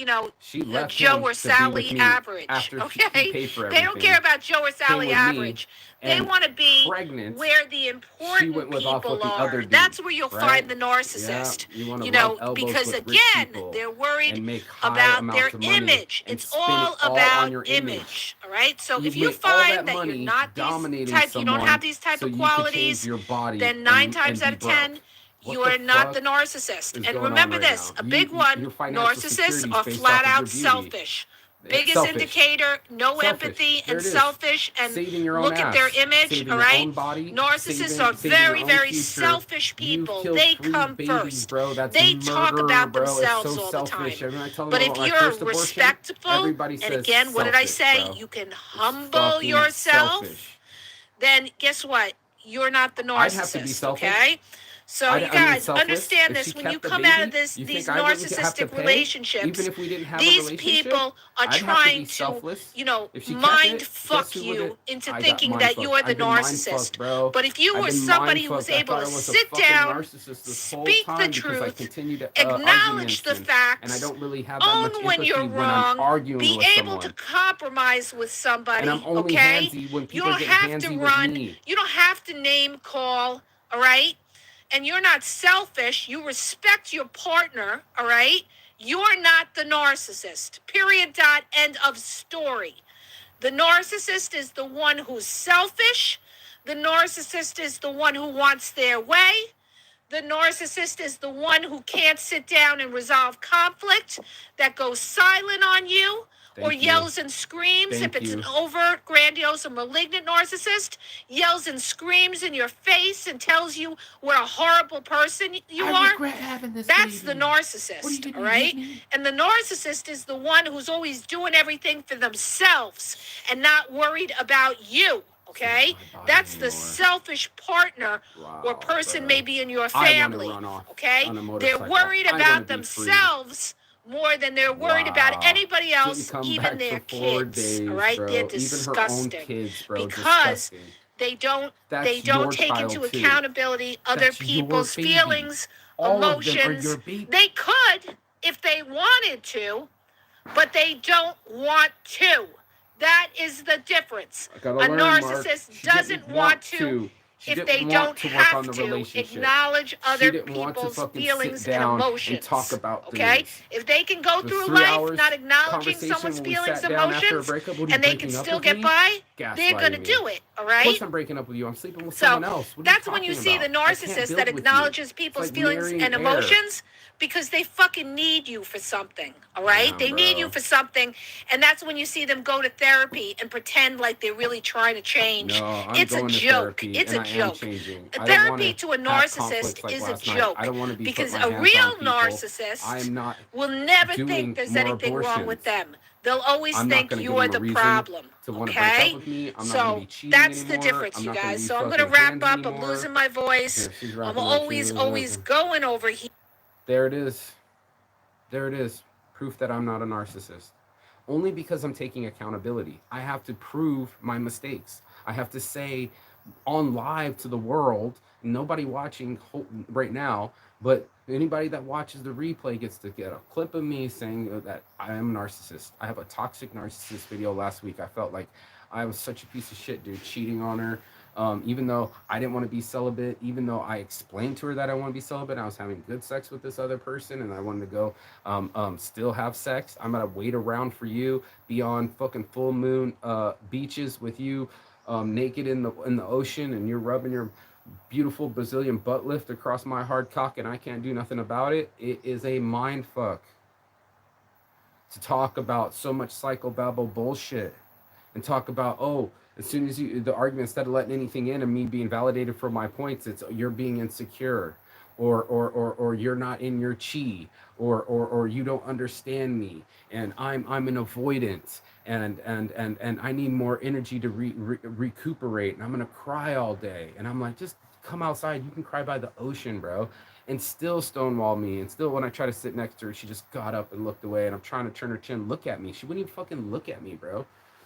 She left Joe him or to be Sally with me average. after Okay, he paid for they don't everything. care about Joe or Sally with me, average. They and want to be pregnant. where the important went with off people with the are. other dude, That's where you'll right? find the narcissist. Yeah, you wanna You know, rub elbows because with rich again, people they're worried and make high about amounts their of money image. and It's spend all it all about on your image. All right. So You if you make all find that that you're money not these dominating type, you don't have someone these type so of you can change qualities, your body then 9 times and out of be broke. 10. What You the are not fuck the narcissist. is And going on remember right this, now? a big your one, financial narcissists security's are based flat off out of your beauty. selfish. It's Biggest selfish. indicator, no Selfish. empathy There and it is. selfish, and Saving your own look at their ass. image, Saving all your right? own body, Narcissists are saving your very, own very future. selfish You've people. killed They 3 come babies, first. bro. That's They murder, talk about bro. It's themselves so all the selfish. time. Every time I tell them But about if my you're first abortion, respectful, everybody and says again, what did I selfish, say? bro. You can It's humble fucking yourself. selfish. Then guess what? You're not the I'd have to be narcissist, selfish. okay? So I you mean, guys selfless. understand If this she when kept you the come baby, out of you these think I wouldn't have to narcissistic pay? relationships. Even if we didn't have a These relationship, people are I'd have to be trying to, selfless. you know, If she kept mind it, fuck guess who you would've- into I got thinking mind that fucked. you are the I've been mind narcissist. fucked, bro. But if you I've were been somebody mind who was fucked. I able thought to I was a sit fucking down, narcissist this whole speak the time because I truth, continued to acknowledge arguments the and facts, I don't really have that own much when empathy you're when I'm wrong, arguing be with able someone. to compromise with somebody, And I'm only okay? handsy when You people don't get have handsy to with run, me. you don't have to name call, all right? And you're not selfish. You respect your partner, all right? You're not the narcissist. Period. Dot. End of story. The narcissist is the one who's selfish. The narcissist is the one who wants their way. The narcissist is the one who can't sit down and resolve conflict, that goes silent on you, or Thank you. yells and screams. Thank If it's you. an over grandiose or malignant narcissist, yells and screams in your face and tells you what a horrible person you are. having this That's the baby. narcissist, What are you gonna all right? do, man? And the narcissist is the one who's always doing everything for themselves and not worried about you, okay? It's not my body That's the anymore. selfish partner or Wow, person bro. maybe in your I wanna family, run off okay? on a They're motorcycle. worried I wanna about be free. themselves more than they're worried about Wow. anybody Didn't else, come even back their for 4 kids, days, all right? bro. They're Even her own disgusting kids, bro. because disgusting. they don't That's don't your take child, into too. accountability other That's your people's baby. feelings, All of them are emotions. your baby. They could if they wanted to, but they don't want to. That is the difference. I gotta A learn, Mark. narcissist She didn't doesn't want to She if they didn't don't want to work on have the to relationship. acknowledge She other didn't want to people's fucking feelings sit and down emotions. and talk about Okay? things. If they can go It was through 3 life hours not acknowledging conversation someone's when we feelings sat and down after a emotions, breakup. What are you and they breaking can up still with get me? by, they're Gaslighting gonna me. do it. All Of course right? I'm breaking up with you. I'm sleeping with So someone else. What are you that's when you talking see about? the I can't narcissist build that with you. acknowledges It's people's like feelings marrying and air. emotions because they fucking need you for something. All right? Damn, They need you bro. for something. And that's when you see them go to therapy and pretend like they're really trying to change. No, I'm It's a going to joke. therapy, It's and a I am joke. changing. A I don't want therapy to to a have narcissist conflicts like is a last night. joke I don't want to be because putting my a hands real on people. I narcissist am not will never doing think there's more anything wrong with abortions. them. They'll always I'm not think going to give you're them a the reason problem. to want to break up Okay? with me. I'm not going to So be cheating that's the anymore. difference, I'm you not going to guys. be So I'm fucking gonna wrap hands up. I'm anymore. losing my Yeah, voice. she's I'm wrapping up. always going over here. There it is. There it is. Proof that I'm not a narcissist. Only because I'm taking accountability. I have to prove my mistakes. I have to say on live to the world, nobody watching right now, but anybody that watches the replay gets to get a clip of me saying that I am a narcissist. I have a toxic narcissist video last week. I felt like I was such a piece of shit, dude, cheating on her. Even though I didn't want to be celibate, even though I explained to her that I want to be celibate, I was having good sex with this other person, and I wanted to go still have sex. I'm gonna wait around for you, be on fucking full moon beaches with you, naked in the ocean, and you're rubbing your beautiful Brazilian butt lift across my hard cock, and I can't do nothing about it. It is a mind fuck to talk about so much psychobabble bullshit and talk about, oh, as soon as the argument, instead of letting anything in and me being validated for my points, it's you're being insecure, or you're not in your chi, or you don't understand me, and I'm an avoidant, and I need more energy to recuperate, and I'm gonna cry all day, and I'm like, just come outside, you can cry by the ocean, bro. And still stonewall me, and still when I try to sit next to her, she just got up and looked away, and I'm trying to turn her chin, look at me, she wouldn't even fucking look at me, bro.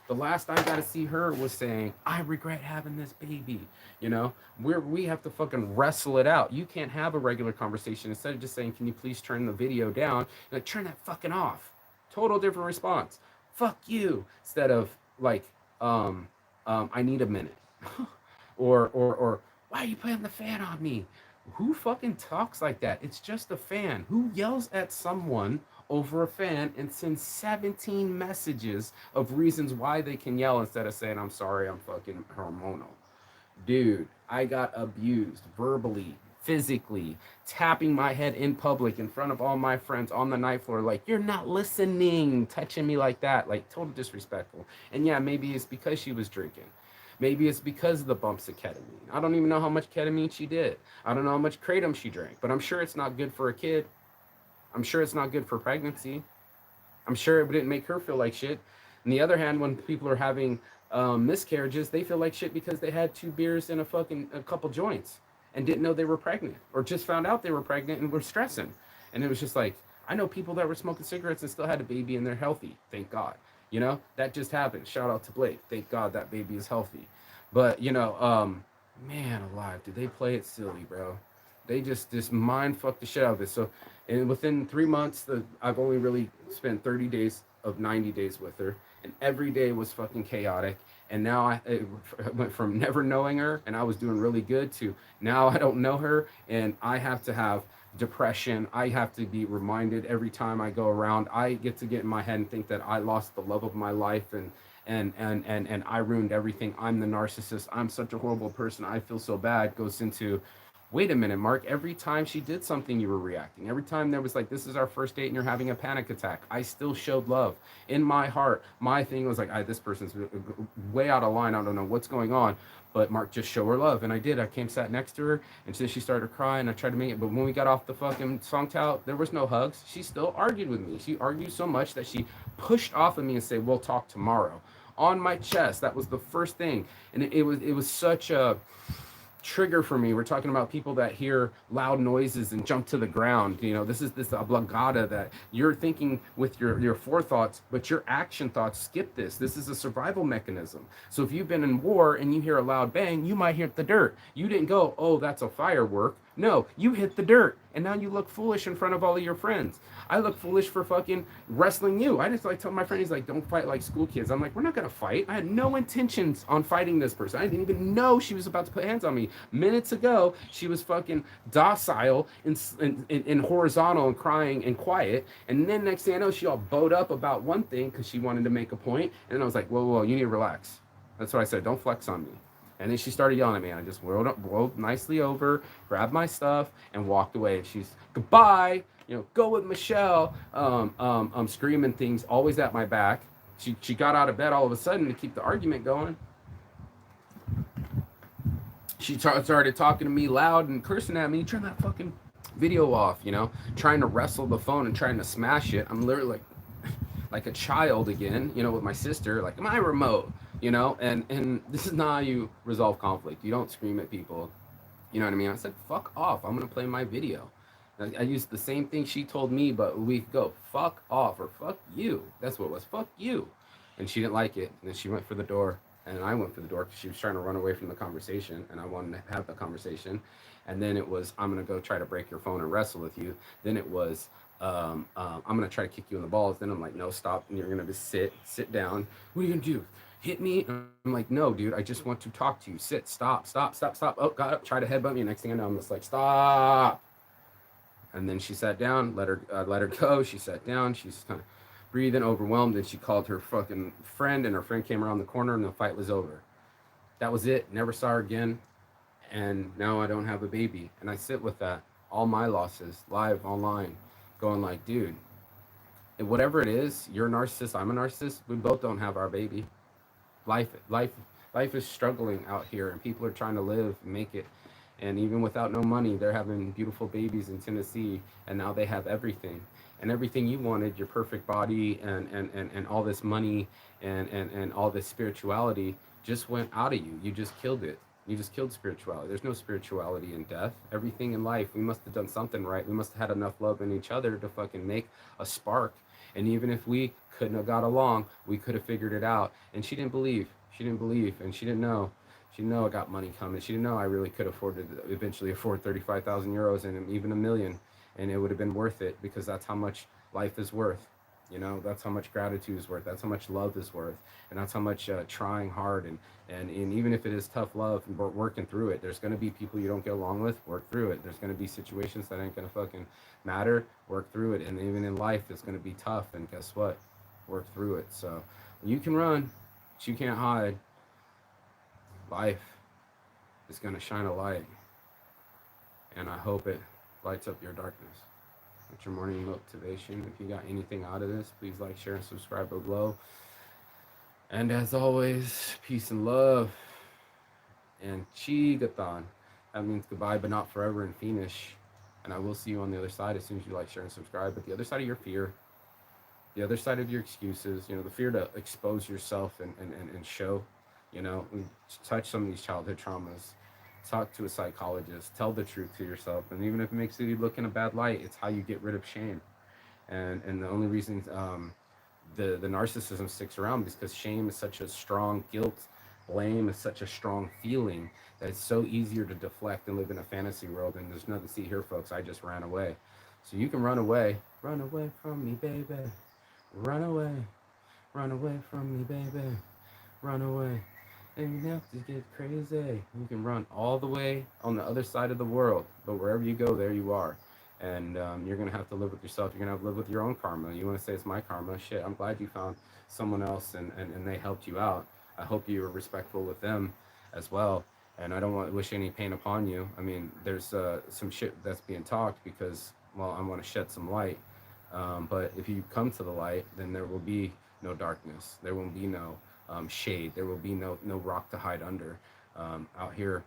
The last I got to see her was saying, I regret having this baby. You know, we have to fucking wrestle it out. You can't have a regular conversation. Instead of just saying, can you please turn the video down? Like, turn that fucking off. Total different response. Fuck you. Instead of like, I need a minute. or why are you putting the fan on me? Who fucking talks like that? It's just a fan. Who yells at someone over a fan and sends 17 messages of reasons why they can yell instead of saying, I'm sorry, I'm fucking hormonal? Dude, I got abused verbally, physically, tapping my head in public in front of all my friends on the night floor, like, you're not listening, touching me like that, like total disrespectful. And yeah, maybe it's because she was drinking. Maybe it's because of the bumps of ketamine. I don't even know how much ketamine she did. I don't know how much kratom she drank, but I'm sure it's not good for a kid. I'm sure it's not good for pregnancy. I'm sure it didn't make her feel like shit. On the other hand, when people are having miscarriages, they feel like shit because they had 2 beers and a couple joints and didn't know they were pregnant, or just found out they were pregnant and were stressing. And it was just like, I know people that were smoking cigarettes and still had a baby and they're healthy. Thank God. You know, that just happened. Shout out to Blake. Thank God that baby is healthy. But, you know, man alive, did they play it silly, bro? They just mind fucked the shit out of it. So, and within 3 months, I've only really spent 30 days of 90 days with her, and every day was fucking chaotic. And now it went from never knowing her, and I was doing really good, to now I don't know her, and I have to have depression. I have to be reminded every time I go around. I get to get in my head and think that I lost the love of my life, and I ruined everything. I'm the narcissist. I'm such a horrible person. I feel so bad. Goes into, wait a minute, Mark, every time she did something, you were reacting. Every time there was like, this is our first date and you're having a panic attack, I still showed love. In my heart, my thing was like, this person's way out of line. I don't know what's going on. But Mark, just show her love. And I did. I came, sat next to her, and then she started crying. I tried to make it. But when we got off the fucking song tout, there was no hugs. She still argued with me. She argued so much that she pushed off of me and said, we'll talk tomorrow. On my chest. That was the first thing. And it was such a trigger for me. We're talking about people that hear loud noises and jump to the ground. You know, this oblongata that you're thinking with your forethoughts, but your action thoughts skip this. This is a survival mechanism. So if you've been in war and you hear a loud bang, you might hear the dirt. You didn't go, oh, that's a firework. No, you hit the dirt, and now you look foolish in front of all of your friends. I look foolish for fucking wrestling you. I just like tell my friend, he's like, don't fight like school kids. I'm like, we're not gonna fight. I had no intentions on fighting this person. I didn't even know she was about to put hands on me. Minutes ago, she was fucking docile and horizontal and crying and quiet. And then next thing I know, she all bowed up about one thing because she wanted to make a point. And then I was like, whoa, you need to relax. That's what I said. Don't flex on me. And then she started yelling at me. And I just rolled nicely over, grabbed my stuff, and walked away. And she's goodbye. Go with Michelle. Screaming things always at my back. She got out of bed all of a sudden to keep the argument going. She started talking to me loud and cursing at me. Turn that fucking video off. Trying to wrestle the phone and trying to smash it. I'm literally like a child again. With my sister. Like my remote. And this is not how you resolve conflict. You don't scream at people. You know what I mean? I said, fuck off. I'm going to play my video. I used the same thing she told me but a week ago. Fuck off or fuck you. That's what it was. Fuck you. And she didn't like it. And then she went for the door. And I went for the door because she was trying to run away from the conversation. And I wanted to have the conversation. And then it was, I'm going to go try to break your phone and wrestle with you. Then it was, I'm going to try to kick you in the balls. Then I'm like, no, stop. And you're going to just sit down. What are you going to do? Hit me? I'm like, no, dude, I just want to talk to you. Sit, stop. Oh, got up, try to headbutt me. Next thing I know, I'm just like, stop. And then she sat down, let her go. She sat down. She's kind of breathing, overwhelmed. And she called her fucking friend, and her friend came around the corner, and the fight was over. That was it. Never saw her again. And now I don't have a baby. And I sit with that, all my losses, live, online, going like, dude, whatever it is, you're a narcissist, I'm a narcissist. We both don't have our baby. Life is struggling out here, and people are trying to live and make it. And even without no money, they're having beautiful babies in Tennessee, and now they have everything. And everything you wanted, your perfect body and all this money and all this spirituality just went out of you. You just killed it. You just killed spirituality. There's no spirituality in death. Everything in life, we must have done something right. We must have had enough love in each other to fucking make a spark. And even if we couldn't have got along, we could have figured it out. And she didn't believe. And she didn't know. She didn't know I got money coming. She didn't know I really could eventually afford 35,000 euros and even $1 million. And it would have been worth it, because that's how much life is worth. That's how much gratitude is worth. That's how much love is worth. And that's how much trying hard. And even if it is tough love and working through it, there's going to be people you don't get along with, work through it. There's going to be situations that ain't going to fucking matter, work through it. And even in life, it's going to be tough. And guess what? Work through it. So you can run, but you can't hide. Life is going to shine a light. And I hope it lights up your darkness. It's your morning motivation. If you got anything out of this, please like, share, and subscribe below. And as always, peace and love. And Chigathon. That means goodbye, but not forever in Finnish. And I will see you on the other side as soon as you like, share, and subscribe. But the other side of your fear, the other side of your excuses, the fear to expose yourself and show, we touch some of these childhood traumas. Talk to a psychologist, tell the truth to yourself. And even if it makes you look in a bad light, it's how you get rid of shame. And the only reason the narcissism sticks around is because shame is such a strong guilt. Blame is such a strong feeling that it's so easier to deflect and live in a fantasy world. And there's nothing to see here, folks. I just ran away. So you can run away. Run away from me, baby. Run away. Run away from me, baby. Run away. And you have to get crazy. You can run all the way on the other side of the world, but wherever you go, there you are. And you're going to have to live with yourself. You're going to have to live with your own karma. You want to say it's my karma? Shit, I'm glad you found someone else and they helped you out. I hope you were respectful with them as well. And I don't want to wish any pain upon you. I mean, there's some shit that's being talked because, well, I want to shed some light. But if you come to the light, then there will be no darkness. There won't be no shade. There will be no rock to hide under. Out here,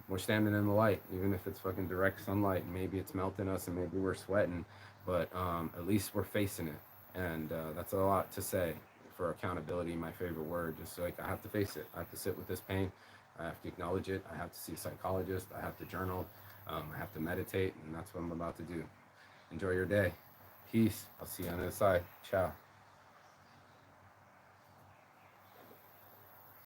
we're standing in the light, even if it's fucking direct sunlight. Maybe it's melting us and maybe we're sweating, but at least we're facing it. And that's a lot to say for accountability, my favorite word. Just like, I have to face it. I have to sit with this pain. I have to acknowledge it. I have to see a psychologist. I have to journal. I have to meditate, and that's what I'm about to do. Enjoy your day. Peace. I'll see you on the other side. Ciao.